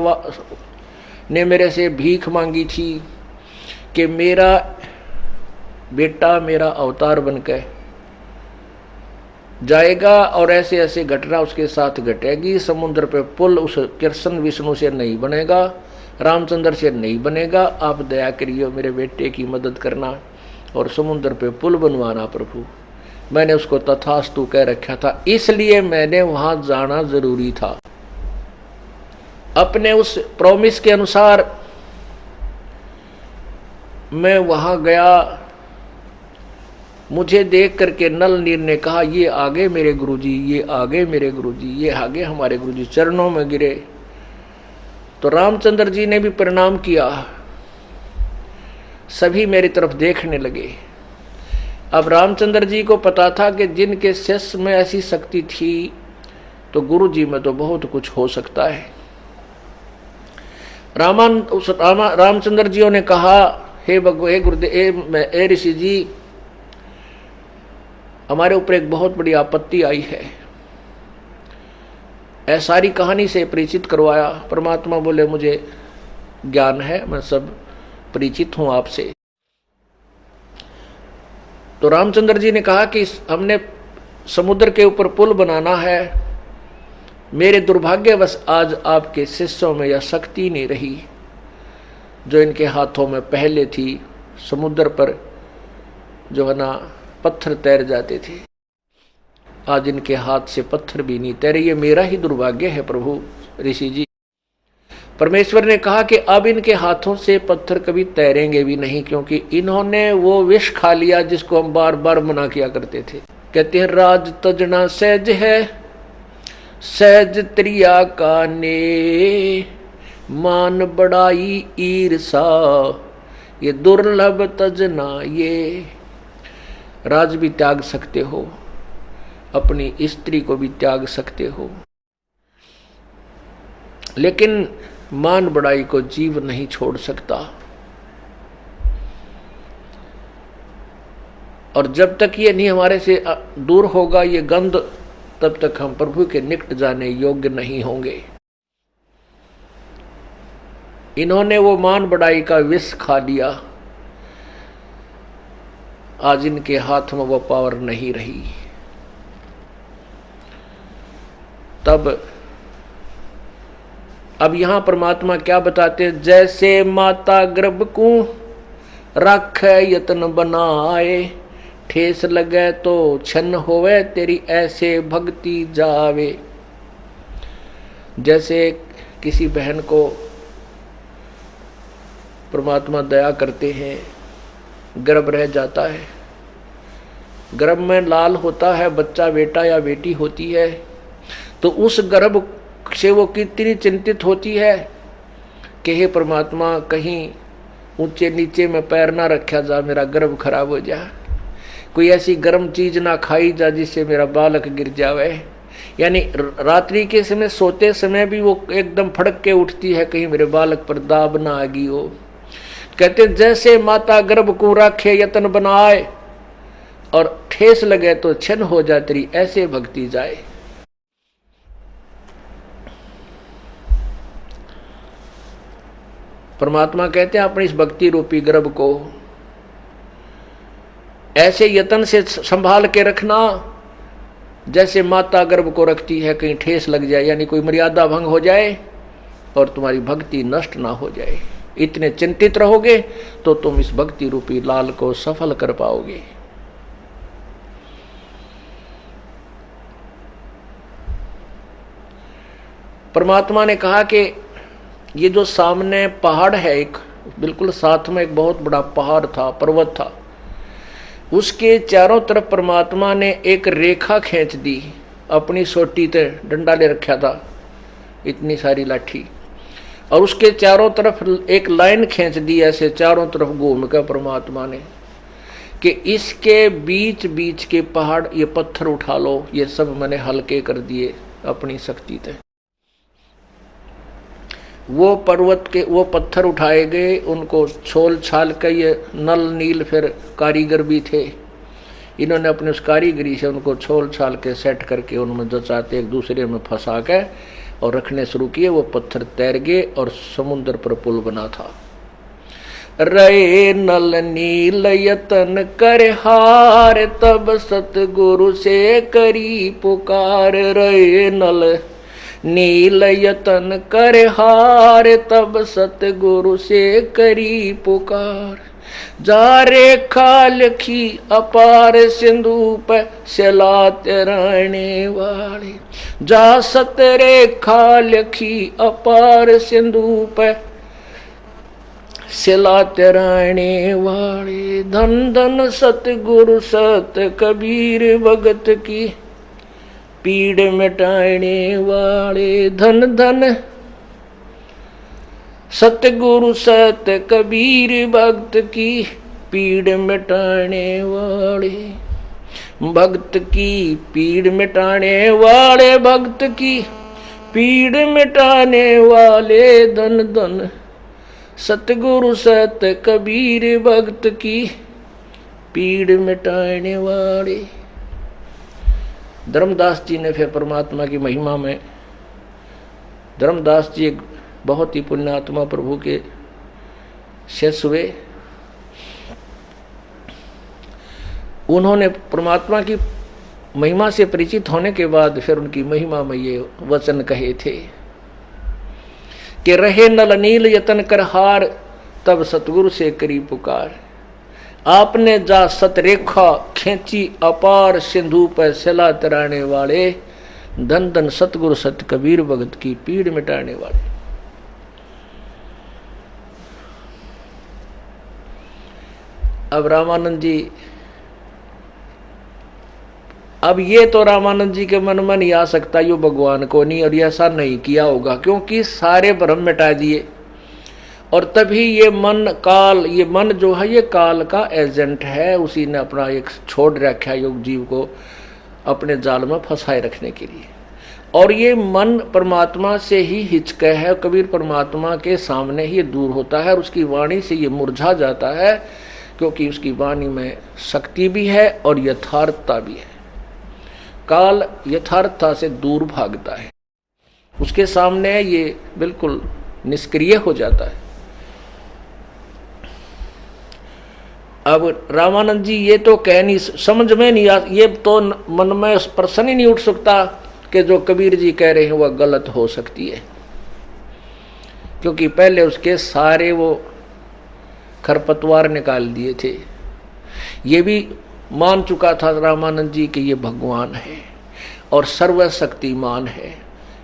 ने मेरे से भीख मांगी थी कि मेरा बेटा मेरा अवतार बनकर जाएगा और ऐसे ऐसे घटना उसके साथ घटेगी। समुद्र पे पुल उस कृष्ण विष्णु से नहीं बनेगा, रामचंद्र से नहीं बनेगा। आप दया करिए, मेरे बेटे की मदद करना और समुद्र पे पुल बनवाना प्रभु। मैंने उसको तथास्तु कह रखा था, इसलिए मैंने वहां जाना जरूरी था। अपने उस प्रॉमिस के अनुसार मैं वहां गया। मुझे देख करके नल नील ने कहा, ये आगे मेरे गुरुजी, ये आगे मेरे गुरुजी, ये आगे हमारे गुरुजी। चरणों में गिरे तो रामचंद्र जी ने भी प्रणाम किया। सभी मेरी तरफ देखने लगे। अब रामचंद्र जी को पता था कि जिनके शिष्य में ऐसी शक्ति थी तो गुरु जी में तो बहुत कुछ हो सकता है। रामचंद्र जी ने कहा, हे गुरुदेव, हे ऋषि जी, हमारे ऊपर एक बहुत बड़ी आपत्ति आई है। सारी कहानी से परिचित करवाया। परमात्मा बोले, मुझे ज्ञान है, मैं सब परिचित हूं आपसे। तो रामचंद्र जी ने कहा कि हमने समुद्र के ऊपर पुल बनाना है। मेरे दुर्भाग्यवश आज आपके शिष्यों में यह शक्ति नहीं रही जो इनके हाथों में पहले थी। समुद्र पर जो है ना पत्थर तैर जाते थे, आज इनके हाथ से पत्थर भी नहीं तैरे। ये मेरा ही दुर्भाग्य है प्रभु ऋषि जी। परमेश्वर ने कहा कि अब इनके हाथों से पत्थर कभी तैरेंगे भी नहीं, क्योंकि इन्होंने वो विष खा लिया जिसको हम बार बार मना किया करते थे। कहते हैं, राज तजना सहज है, सहज त्रिया का ने, मान बड़ाई ईर्षा ये दुर्लभ तजना। ये राज भी त्याग सकते हो, अपनी स्त्री को भी त्याग सकते हो, लेकिन मान बड़ाई को जीव नहीं छोड़ सकता। और जब तक ये नहीं हमारे से दूर होगा ये गंध, तब तक हम प्रभु के निकट जाने योग्य नहीं होंगे। इन्होंने वो मान बड़ाई का विष खा लिया, आज इनके हाथ में वो पावर नहीं रही। तब अब यहां परमात्मा क्या बताते हैं, जैसे माता गर्भ को राखे यत्न बनाए, ठेस लगे तो छन होवे तेरी ऐसे भक्ति जावे। जैसे किसी बहन को परमात्मा दया करते हैं, गर्भ रह जाता है, गर्भ में लाल होता है, बच्चा बेटा या बेटी होती है, तो उस गर्भ से वो कितनी चिंतित होती है कि हे परमात्मा कहीं ऊंचे नीचे में पैर ना रखा जा, मेरा गर्भ खराब हो जा, कोई ऐसी गर्म चीज ना खाई जा जिससे मेरा बालक गिर जावे। यानी रात्रि के समय सोते समय भी वो एकदम फड़क के उठती है, कहीं मेरे बालक पर दाब ना आ गई हो। कहते जैसे माता गर्भ को राखे यत्न बनाए, और ठेस लगे तो छन हो जा तेरी ऐसे भक्ति जाए। परमात्मा कहते हैं अपनी इस भक्ति रूपी गर्भ को ऐसे यत्न से संभाल के रखना जैसे माता गर्भ को रखती है, कहीं ठेस लग जाए यानी कोई मर्यादा भंग हो जाए और तुम्हारी भक्ति नष्ट ना हो जाए। इतने चिंतित रहोगे तो तुम इस भक्ति रूपी लाल को सफल कर पाओगे। परमात्मा ने कहा कि ये जो सामने पहाड़ है, एक बिल्कुल साथ में एक बहुत बड़ा पहाड़ था, पर्वत था, उसके चारों तरफ परमात्मा ने एक रेखा खींच दी, अपनी सोटी ते डंडा ले रखा था, इतनी सारी लाठी, और उसके चारों तरफ एक लाइन खींच दी ऐसे चारों तरफ घूम कर परमात्मा ने कि इसके बीच बीच के पहाड़ ये पत्थर उठा लो, ये सब मैंने हल्के कर दिए अपनी शक्ति से। वो पर्वत के वो पत्थर उठाए गए, उनको छोल छाल के ये नल नील फिर कारीगर भी थे, इन्होंने अपने उस कारीगरी से उनको छोल छाल के सेट करके उनमें जचाते एक दूसरे में फंसा के और रखने शुरू किए। वो पत्थर तैर गए और समुद्र पर पुल बना था। रे नल नील यतन कर हार, तब सतगुरु से करी पुकार। रे नल नील यतन कर हार, तब सतगुरु से करी पुकार। जा रेखा लिखी अपार सिंधु पर सलात रहने वाले, जा सत रेखा लिखी अपार सिंधु पर सलात रहने वाले। धन धन सतगुरु सत कबीर भगत की पीड़ मिटाने वाले। धन धन सतगुरु सत कबीर भक्त की पीड़ मिटाने वाले। भक्त की पीड़ मिटाने वाले, भक्त की पीड़ मिटाने वाले। धन धन सतगुरु सत कबीर भक्त की पीड़ मिटाने वाले। धर्मदास जी ने फिर परमात्मा की महिमा में, धर्मदास जी एक बहुत ही पुण्यात्मा प्रभु के शिष्य हुए, उन्होंने परमात्मा की महिमा से परिचित होने के बाद फिर उनकी महिमा में ये वचन कहे थे कि रहे नल नील यतन कर हार, तब सतगुरु से करी पुकार। आपने जा सतरेखा खींची अपार सिंधु पर सला तराने वाले। धन धन सतगुरु सत कबीर भगत की पीड़ मिटाने वाले। अब रामानंद जी अब ये तो रामानंद जी के मन में नहीं आ सकता, यो भगवान को नहीं, और ऐसा नहीं किया होगा, क्योंकि सारे भ्रम मिटा दिए। और तभी ये मन काल, ये मन जो है ये काल का एजेंट है, उसी ने अपना एक छोड़ रखा है योग जीव को अपने जाल में फंसाए रखने के लिए। और ये मन परमात्मा से ही हिचके है, कबीर परमात्मा के सामने ही दूर होता है, और उसकी वाणी से ये मुरझा जाता है, क्योंकि उसकी वाणी में शक्ति भी है और यथार्थता भी है। काल यथार्थता से दूर भागता है, उसके सामने ये बिल्कुल निष्क्रिय हो जाता है। अब रामानंद जी ये तो कह नहीं, समझ में नहीं आ, ये तो मन में प्रश्न ही नहीं उठ सकता कि जो कबीर जी कह रहे हैं वह गलत हो सकती है, क्योंकि पहले उसके सारे वो खरपतवार निकाल दिए थे। ये भी मान चुका था रामानंद जी कि ये भगवान है और सर्वशक्तिमान है,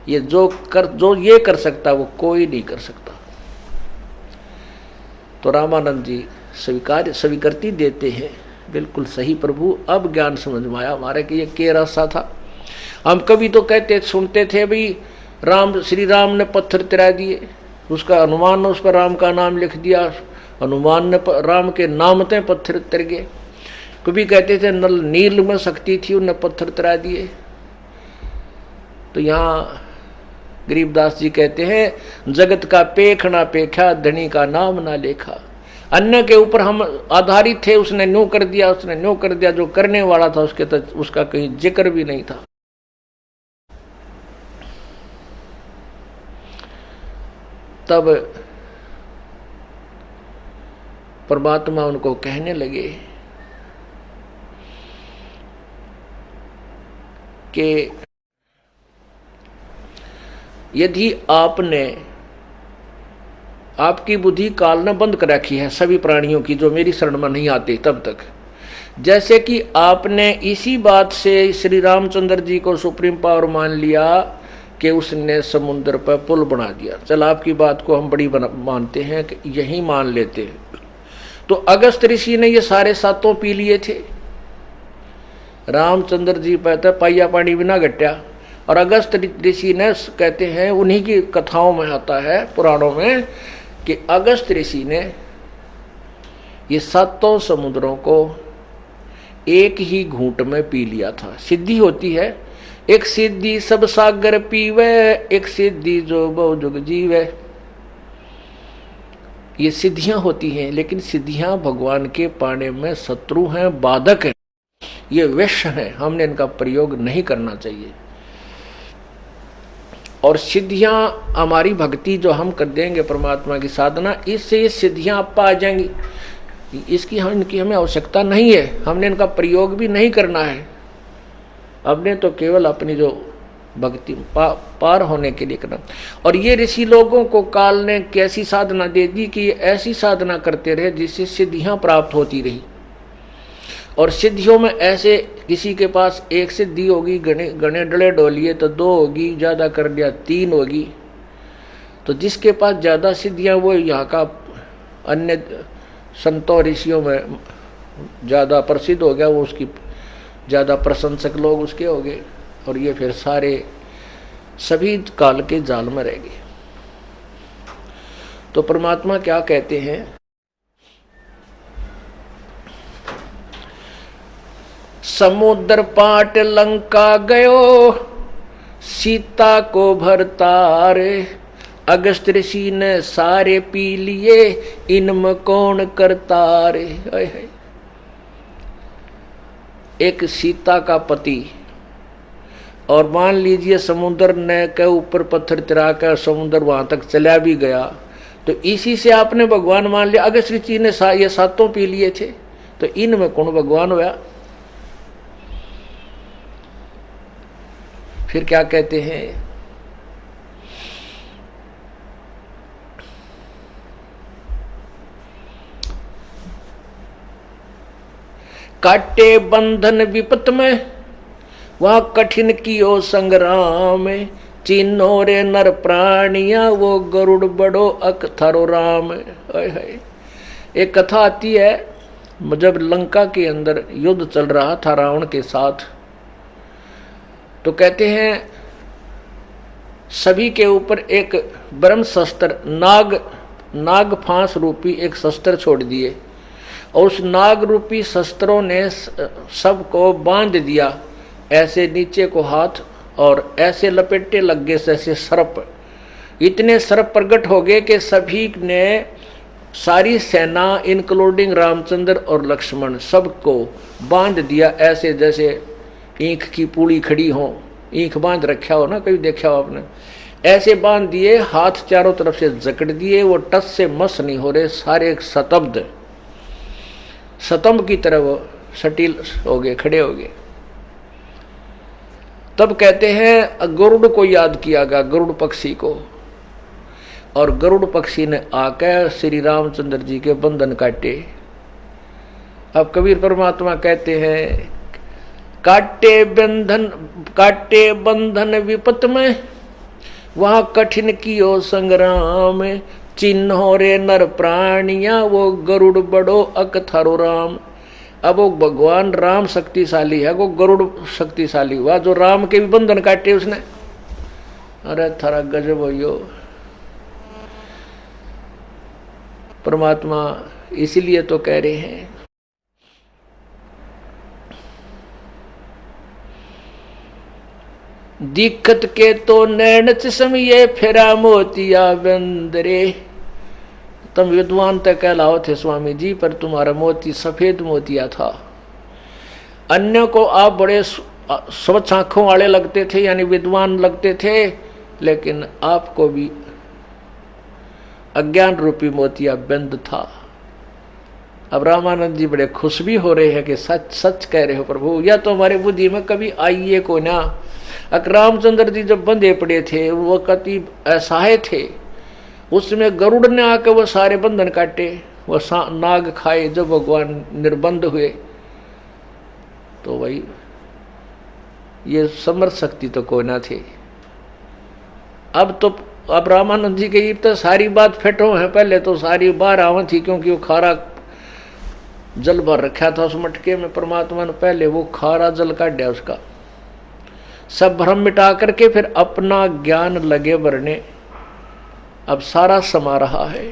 ये जो ये कर सकता वो कोई नहीं कर सकता। तो रामानंद जी स्वीकृति देते हैं, बिल्कुल सही प्रभु, अब ज्ञान समझ में आया हमारे कि ये के रास्ता था। हम कभी तो कहते सुनते थे भाई श्री राम ने पत्थर तिरा दिए, उसका हनुमान ने उस पर राम का नाम लिख दिया, हनुमान ने राम के नाम ते पत्थर तिर गए। कभी कहते थे नील में शक्ति थी, उन्हें पत्थर तिरा दिए। तो यहाँ गरीबदास जी कहते हैं, जगत का पेख ना पेखा, धनी का नाम ना लेखा। अन्य के ऊपर हम आधारित थे, उसने न्यू कर दिया, उसने न्यू कर दिया, जो करने वाला था उसका कहीं जिक्र भी नहीं था। तब परमात्मा उनको कहने लगे कि यदि आपकी बुद्धि काल ने बंद कर रखी है सभी प्राणियों की, जो मेरी शरण में नहीं आते तब तक, जैसे कि आपने इसी बात से श्री रामचंद्र जी को सुप्रीम पावर मान लिया कि उसने समुद्र पर पुल बना दिया। चल आपकी बात को हम बड़ी मानते हैं कि यही मान लेते हैं। तो अगस्त ऋषि ने ये सारे सातों पी लिए थे, रामचंद्र जी कहते पाइया पानी बिना घट्या, और अगस्त ऋषि ने कहते हैं, उन्हीं की कथाओं में आता है पुराणों में कि अगस्त ऋषि ने ये सातों समुद्रों को एक ही घूंट में पी लिया था। सिद्धि होती है, एक सिद्धि सब सागर पीवे, एक सिद्धि जो बहु जुग जीवे। ये सिद्धियां होती हैं, लेकिन सिद्धियां भगवान के पाने में शत्रु हैं, बाधक हैं, ये विष हैं, हमने इनका प्रयोग नहीं करना चाहिए। और सिद्धियां हमारी भक्ति जो हम कर देंगे परमात्मा की साधना, इससे ये सिद्धियां आप पा जाएंगी, इनकी हमें आवश्यकता नहीं है, हमने इनका प्रयोग भी नहीं करना है। हमने तो केवल अपनी जो भक्ति पार होने के लिए करना। और ये ऋषि लोगों को काल ने कैसी साधना दे दी कि ये ऐसी साधना करते रहे जिससे सिद्धियां प्राप्त होती रही। और सिद्धियों में ऐसे किसी के पास एक सिद्धि होगी, गणे डले डोलिए तो 2 होगी, ज़्यादा कर दिया 3 होगी। तो जिसके पास ज़्यादा सिद्धियां वो यहाँ का अन्य संतों ऋषियों में ज़्यादा प्रसिद्ध हो गया, वो उसकी ज़्यादा प्रशंसक लोग उसके हो गए, और ये फिर सारे सभी काल के जाल में रह गए। तो परमात्मा क्या कहते हैं, समुद्र पाट लंका गयो, सीता को भरतार, अगस्त ऋषि ने सारे पी लिए, इनमें कौन करतार। एक सीता का पति, और मान लीजिए समुद्र ने के ऊपर पत्थर तिरा कर समुद्र वहां तक चला भी गया, तो इसी से आपने भगवान मान लिया। अगस्त ऋषि ने ये सातों पी लिए थे, तो इनमें कौन भगवान हुआ। फिर क्या कहते हैं, काटे बंधन विपत में, वह कठिन कियो संग्राम, चिन्हो रे नर प्राणिया, वो गरुड़ बड़ो अकथरो राम। एक कथा आती है, जब लंका के अंदर युद्ध चल रहा था रावण के साथ, तो कहते हैं सभी के ऊपर एक ब्रह्म शस्त्र नाग फांस रूपी एक शस्त्र छोड़ दिए और उस नाग रूपी शस्त्रों ने सबको बांध दिया, ऐसे नीचे को हाथ और ऐसे लपेटे लग गए जैसे सर्प। इतने सर्प प्रकट हो गए कि सभी ने, सारी सेना इंक्लूडिंग रामचंद्र और लक्ष्मण, सबको बांध दिया ऐसे जैसे ईंख की पूड़ी खड़ी हो, ईंख बांध रखा हो ना, कभी देखा हो आपने, ऐसे बांध दिए। हाथ चारों तरफ से जकड़ दिए, वो टस से मस नहीं हो रहे, सारे स्तंभ की तरह वो सटील हो गए, खड़े हो गए। तब कहते हैं गरुड़ को याद किया गया, गरुड़ पक्षी को, और गरुड़ पक्षी ने आकर श्री रामचंद्र जी के बंधन काटे। अब कबीर परमात्मा कहते हैं काटे बंधन विपत में, वहां कठिन कियो संग्राम, चिन्हो रे नर प्राणिया, वो गरुड़ बड़ो अकथारो राम। अब वो भगवान राम शक्तिशाली है, वो गरुड़ शक्तिशाली हुआ जो राम के भी बंधन काटे उसने। अरे थारा गजब हो यो परमात्मा, इसीलिए तो कह रहे हैं दिक्कत के तो नैन चश्मिए फेरा मोतिया बंदरे। तुम विद्वान तक कहलाओ थे स्वामी जी, पर तुम्हारा मोती सफेद मोतिया था। अन्य को आप बड़े स्वच्छ आंखों वाले लगते थे, यानी विद्वान लगते थे, लेकिन आपको भी अज्ञान रूपी मोतिया बंद था। अब रामानंद जी बड़े खुश भी हो रहे हैं कि सच सच कह रहे हो प्रभु, या तो हमारे बुद्धि में कभी आइए को ना। रामचंद्र जी जब बंधे पड़े थे, वो कति असहाय थे, उसमें गरुड़ ने आकर वो सारे बंधन काटे, वो नाग खाए। जब भगवान निर्बंध हुए तो वही ये समर्थ शक्ति तो कोई ना थे। अब रामानंद जी के तो सारी बात फेटो है, पहले तो सारी बार आवा थी, क्योंकि वो खारा जल भर रखा था उस मटके में। परमात्मा ने पहले वो खारा जल काटा, उसका सब भ्रम मिटा करके फिर अपना ज्ञान लगे भरने। अब सारा समा रहा है।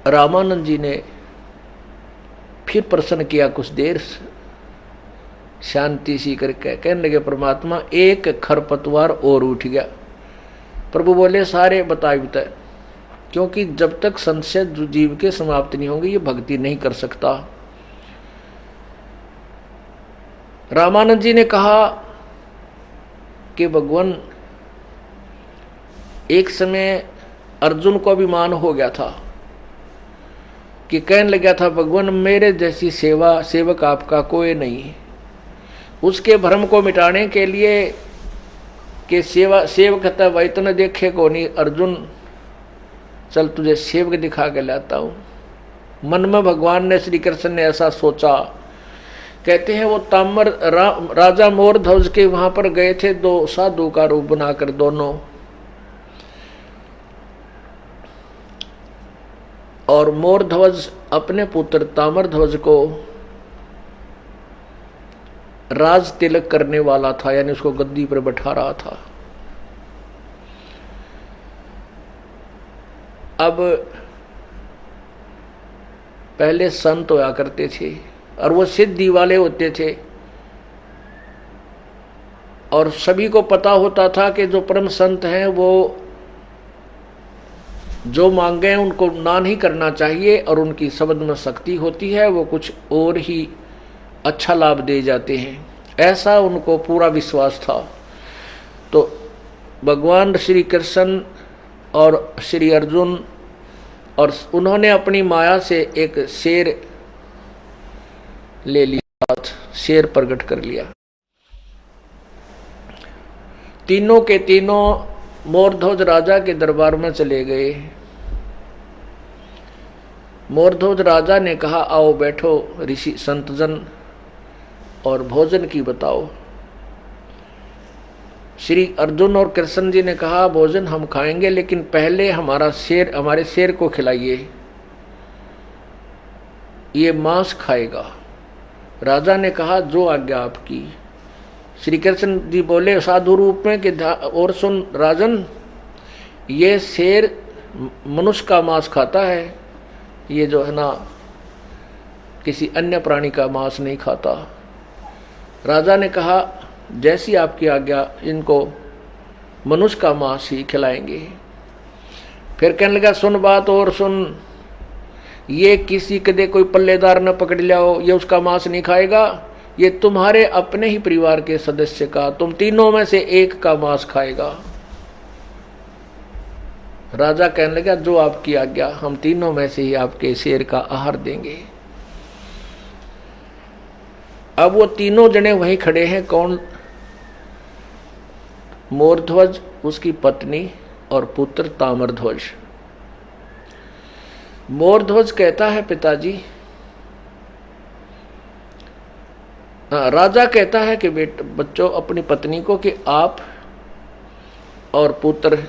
रामानंद जी ने फिर प्रश्न किया, कुछ देर शांति सी करके कहने लगे परमात्मा एक खरपतवार और उठ गया। प्रभु बोले सारे बता, क्योंकि जब तक संशय जीव के समाप्त नहीं होंगे ये भक्ति नहीं कर सकता। रामानंद जी ने कहा कि भगवान, एक समय अर्जुन को अभिमान हो गया था कि कहने लगा था भगवान मेरे जैसी सेवक आपका कोई नहीं। उसके भ्रम को मिटाने के लिए कि सेवक था भाई तूने देखे को नहीं, अर्जुन चल तुझे सेवक दिखा के लाता हूं। मन में भगवान ने, श्री कृष्ण ने ऐसा सोचा। कहते हैं वो राजा मोरध्वज के वहां पर गए थे, दो साधु का रूप बनाकर दोनों, और मोरध्वज अपने पुत्र ताम्रध्वज को राज तिलक करने वाला था, यानी उसको गद्दी पर बैठा रहा था। अब पहले संत होया करते थे और वो सिद्धि वाले होते थे, और सभी को पता होता था कि जो परम संत हैं वो जो मांगे उनको ना नहीं करना चाहिए, और उनकी शब्द में शक्ति होती है, वो कुछ और ही अच्छा लाभ दे जाते हैं, ऐसा उनको पूरा विश्वास था। तो भगवान श्री कृष्ण और श्री अर्जुन, और उन्होंने अपनी माया से एक शेर ले लिया, शेर प्रकट कर लिया। तीनों के तीनों मोरध्वज राजा के दरबार में चले गए। मोरध्वज राजा ने कहा आओ बैठो ऋषि संतजन और भोजन की बताओ। श्री अर्जुन और कृष्ण जी ने कहा भोजन हम खाएंगे, लेकिन पहले हमारे शेर को खिलाइए, ये मांस खाएगा। राजा ने कहा जो आज्ञा आपकी। श्री कृष्ण जी बोले साधु रूप में कि और सुन राजन, ये शेर मनुष्य का मांस खाता है, ये जो है ना किसी अन्य प्राणी का मांस नहीं खाता। राजा ने कहा जैसी आपकी आज्ञा, इनको मनुष्य का मांस ही खिलाएंगे। फिर कहने लगा सुन बात और सुन, ये किसी कदे कोई पल्लेदार न पकड़ लिया हो, ये उसका मांस नहीं खाएगा, ये तुम्हारे अपने ही परिवार के सदस्य का, तुम तीनों में से एक का मांस खाएगा। राजा कहने लगा जो आपकी आज्ञा, हम तीनों में से ही आपके शेर का आहार देंगे। अब वो तीनों जने वहीं खड़े हैं। कौन? मोरध्वज, उसकी पत्नी और पुत्र ताम्रध्वज। मोरध्वज कहता है पिताजी, राजा कहता है कि बच्चों अपनी पत्नी को कि आप और पुत्र,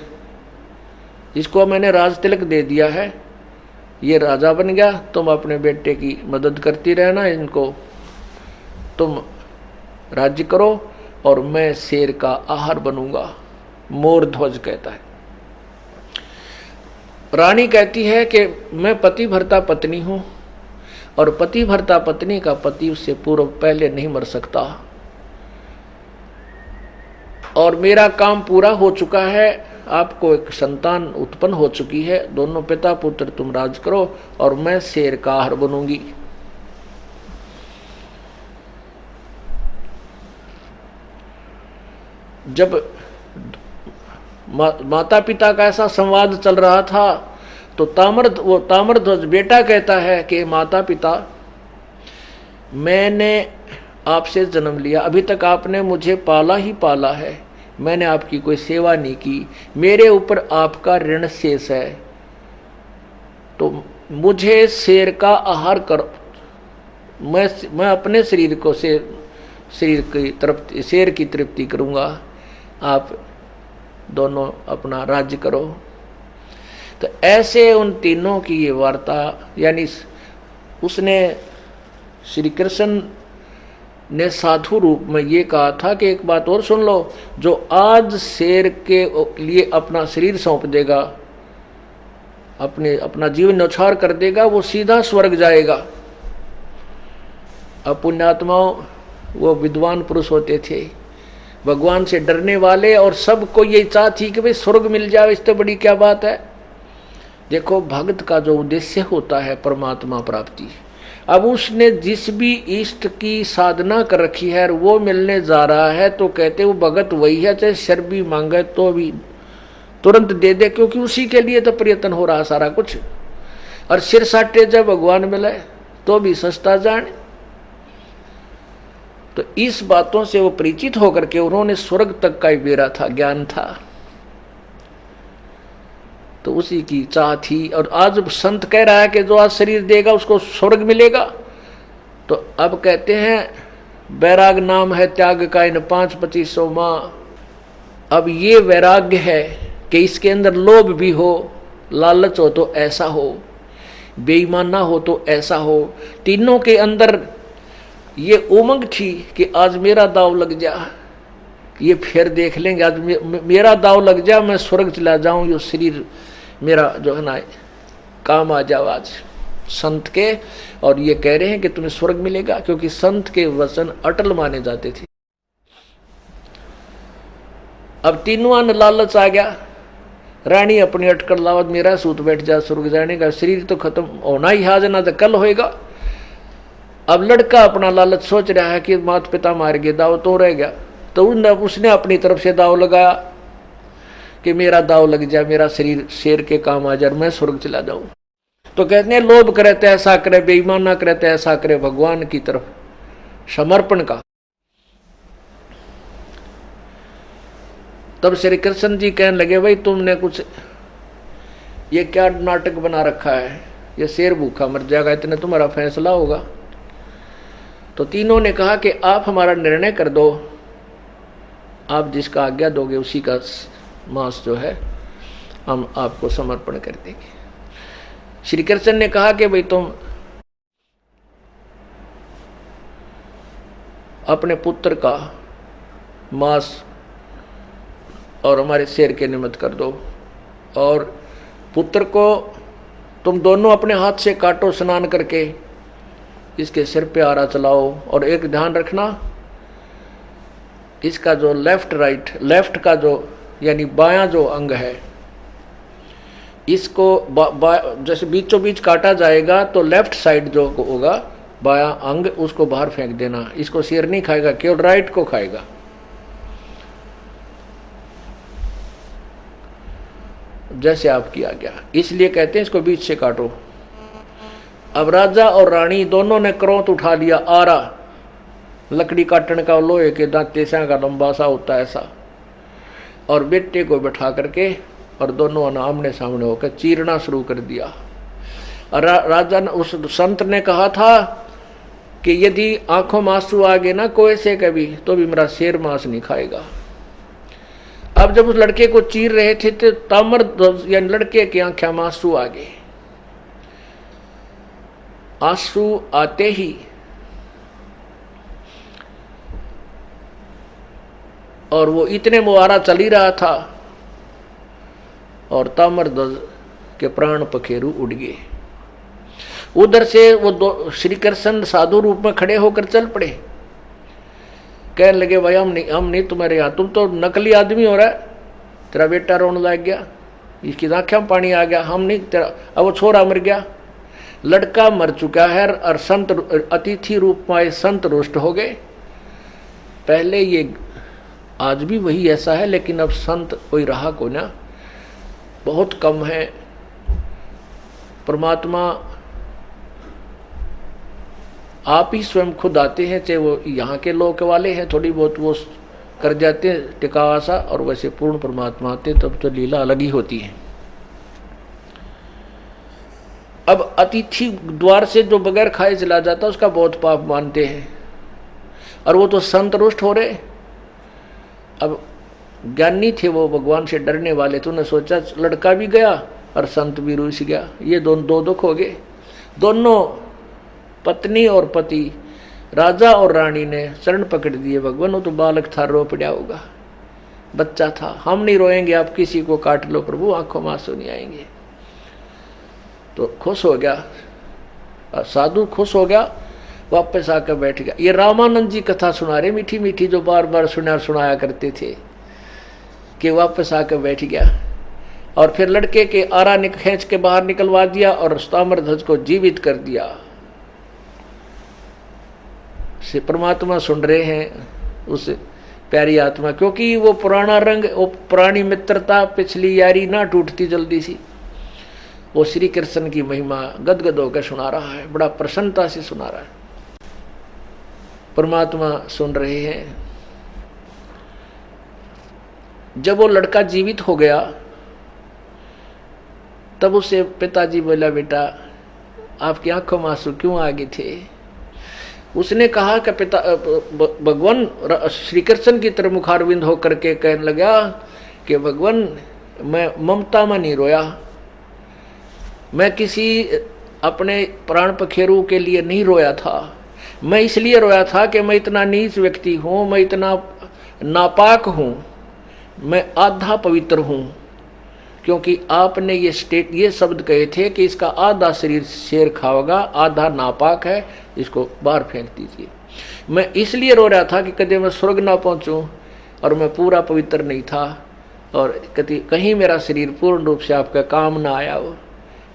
जिसको मैंने राज तिलक दे दिया है, ये राजा बन गया, तुम अपने बेटे की मदद करती रहना, इनको तुम राज्य करो और मैं शेर का आहार बनूंगा। मोरध्वज कहता है। रानी कहती है कि मैं पतिव्रता पत्नी हूं और पतिव्रता पत्नी का पति उससे पूर्व पहले नहीं मर सकता, और मेरा काम पूरा हो चुका है, आपको एक संतान उत्पन्न हो चुकी है, दोनों पिता पुत्र तुम राज करो और मैं शेर का आहार बनूंगी। जब माता पिता का ऐसा संवाद चल रहा था तो ताम्रध्वज बेटा कहता है कि माता पिता, मैंने आपसे जन्म लिया, अभी तक आपने मुझे पाला ही पाला है, मैंने आपकी कोई सेवा नहीं की, मेरे ऊपर आपका ऋण शेष है, तो मुझे शेर का आहार करो। मैं अपने शरीर को शेर की तृप्ति करूंगा, आप दोनों अपना राज्य करो। तो ऐसे उन तीनों की ये वार्ता, यानी उसने श्री कृष्ण ने साधु रूप में ये कहा था कि एक बात और सुन लो, जो आज शेर के लिए अपना शरीर सौंप देगा, अपना जीवन न्यौछावर कर देगा, वो सीधा स्वर्ग जाएगा। अब पुण्यात्माओं, वो विद्वान पुरुष होते थे, भगवान से डरने वाले, और सबको ये इच्छा थी कि भाई स्वर्ग मिल जाए, इससे बड़ी क्या बात है। देखो भक्त का जो उद्देश्य होता है परमात्मा प्राप्ति, अब उसने जिस भी इष्ट की साधना कर रखी है वो मिलने जा रहा है, तो कहते वो भगत वही है, चाहे शर भी मांगे तो भी तुरंत दे दे, क्योंकि उसी के लिए तो प्रयत्न हो रहा सारा कुछ। और सिर साटे जब भगवान मिले तो भी सस्ता जाने। तो इस बातों से वो परिचित होकर के उन्होंने स्वर्ग तक का ही बेरा था, ज्ञान था, तो उसी की चाह थी। और आज संत कह रहा है कि जो आज शरीर देगा उसको स्वर्ग मिलेगा, तो अब कहते हैं वैराग नाम है त्याग का इन 5-25 माह। अब ये वैराग्य है कि इसके अंदर लोभ भी हो, लालच हो तो ऐसा हो, बेईमाना हो तो ऐसा हो, तीनों के अंदर ये उमंग थी कि आज मेरा दाव लग जा, ये फिर देख लेंगे, आज मेरा दाव लग जा, मैं स्वर्ग चला जाऊं, ये शरीर मेरा जो है ना काम आ जाओ आज संत के। और ये कह रहे हैं कि तुम्हें स्वर्ग मिलेगा, क्योंकि संत के वचन अटल माने जाते थे। अब तीनों ने लालच आ गया, रानी अपनी अटकल लावत, मेरा सूत बैठ जा, स्वर्ग जाने का, शरीर तो खत्म होना ही आज ना तो कल होएगा। अब लड़का अपना लालच सोच रहा है कि माता पिता मार गए, दाव तो रह गया, तो उसने अपनी तरफ से दाव लगाया कि मेरा दाव लग जाए, मेरा शरीर शेर के काम आ जाए, मैं स्वर्ग चला जाऊं। तो कहते हैं लोभ करे तो ऐसा करे, बेईमान ना करे तो ऐसा करे, भगवान की तरफ समर्पण का। तब श्री कृष्ण जी कहने लगे, भाई तुमने कुछ ये क्या नाटक बना रखा है, ये शेर भूखा मर जाएगा, इतने तुम्हारा फैसला होगा। तो तीनों ने कहा कि आप हमारा निर्णय कर दो, आप जिसका आज्ञा दोगे उसी का मांस जो है हम आपको समर्पण कर देंगे। श्री कृष्ण ने कहा कि भाई तुम अपने पुत्र का मांस और हमारे शेर के निमित्त कर दो, और पुत्र को तुम दोनों अपने हाथ से काटो, स्नान करके इसके सिर पे आरा चलाओ। और एक ध्यान रखना, इसका जो लेफ्ट का जो यानी बायां जो अंग है, इसको जैसे बीचों बीच काटा जाएगा तो लेफ्ट साइड जो होगा बायां अंग उसको बाहर फेंक देना। इसको शेर नहीं खाएगा, केवल राइट को खाएगा। जैसे आप किया गया, इसलिए कहते हैं इसको बीच से काटो। अब राजा और रानी दोनों ने क्रोध उठा लिया, आरा लकड़ी काटने का, लोहे के दांते से का लंबा सा होता है ऐसा, और बेटे को बैठा करके और दोनों आमने सामने होकर चीरना शुरू कर दिया। राजा ने, उस संत ने कहा था कि यदि आंखों में आंसू आ गए ना कोई से कभी, तो भी मेरा शेर मांस नहीं खाएगा। अब जब उस लड़के को चीर रहे थे तो ताम्र यानी लड़के की आंखों में आंसू आ गए। आंसू आते ही और वो इतने मुहारा चल ही रहा था और ताम्रध्वज के प्राण पखेरु उड़ गए। उधर से वो श्री कृष्ण साधु रूप में खड़े होकर चल पड़े, कहने लगे भाई हम नहीं तुम्हारे यहाँ, तुम तो नकली आदमी हो रहा है, तेरा बेटा रोने लग गया, इसकी आंखों में पानी आ गया, हम नहीं तेरा, अब वो छोरा मर गया, लड़का मर चुका है। और संत अतिथि रूप में आए संत रुष्ट हो गए। पहले ये आज भी वही ऐसा है, लेकिन अब संत कोई रहा को ना, बहुत कम है। परमात्मा आप ही स्वयं खुद आते हैं, चाहे वो यहाँ के लोग वाले हैं थोड़ी बहुत वो कर जाते हैं टिकावा सा, और वैसे पूर्ण परमात्मा आते तब तो लीला अलग ही होती है। अब अतिथि द्वार से जो बगैर खाए चला जाता उसका बहुत पाप मानते हैं, और वो तो संतुष्ट हो रहे। अब ज्ञानी थे वो, भगवान से डरने वाले, तो उन्हें सोचा लड़का भी गया और संत भी रूस गया, ये दो दुख हो गए। दोनों पत्नी और पति, राजा और रानी ने चरण पकड़ दिए, भगवान वो तो बालक था, रो पड़ा होगा, बच्चा था, हम नहीं रोएंगे, आप किसी को काट लो प्रभु, आंखों में आंसू नहीं आएंगे। तो खुश हो गया, साधु खुश हो गया, वापस आकर बैठ गया। ये रामानंद जी कथा सुना रहे, मीठी मीठी, जो बार बार सुनाया करते थे, कि वापस आकर बैठ गया और फिर लड़के के आरा खींच के बाहर निकलवा दिया और ताम्रध्वज को जीवित कर दिया। से परमात्मा सुन रहे हैं उस प्यारी आत्मा, क्योंकि वो पुराना रंग, वो पुरानी मित्रता, पिछली यारी ना टूटती जल्दी सी। वो श्री कृष्ण की महिमा गदगद होकर सुना रहा है, बड़ा प्रसन्नता से सुना रहा है। परमात्मा सुन रहे हैं। जब वो लड़का जीवित हो गया तब उसे पिताजी बोला, बेटा आपकी आंखों में आंसू क्यों आ गए थे? उसने कहा कि पिता, भगवान श्री कृष्ण की तरफ मुखारविंद होकर के कहने लगा कि भगवान मैं ममता में नहीं रोया, मैं किसी अपने प्राण पखेरु के लिए नहीं रोया था, मैं इसलिए रोया था कि मैं इतना नीच व्यक्ति हूँ, मैं इतना नापाक हूँ, मैं आधा पवित्र हूँ, क्योंकि आपने ये शब्द कहे थे कि इसका आधा शरीर शेर खाओगा, आधा नापाक है, इसको बाहर फेंक दीजिए। मैं इसलिए रो रहा था कि कभी मैं स्वर्ग ना पहुँचूँ, और मैं पूरा पवित्र नहीं था, और कहीं मेरा शरीर पूर्ण रूप से आपका काम ना आया हो,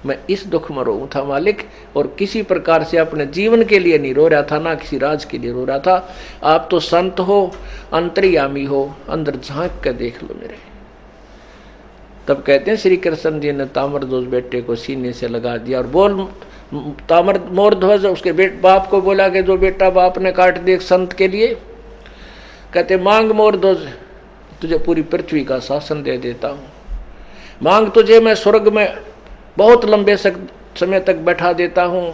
मैं इस दुख में रो था मालिक। और किसी प्रकार से अपने जीवन के लिए नहीं रो रहा था, ना किसी राज के लिए रो रहा था। आप तो संत हो, अंतर्यामी हो, अंदर झांक कर देख लो मेरे। तब कहते हैं श्री कृष्ण जी ने ताम्रध्वज बेटे को सीने से लगा दिया और बोल, मोरध्वज उसके बाप को बोला कि जो बेटा बाप ने काट दिया संत के लिए, कहते मांग मोरध्वज, तुझे पूरी पृथ्वी का शासन दे देता हूँ, मांग तुझे मैं स्वर्ग में बहुत लंबे समय तक बैठा देता हूँ,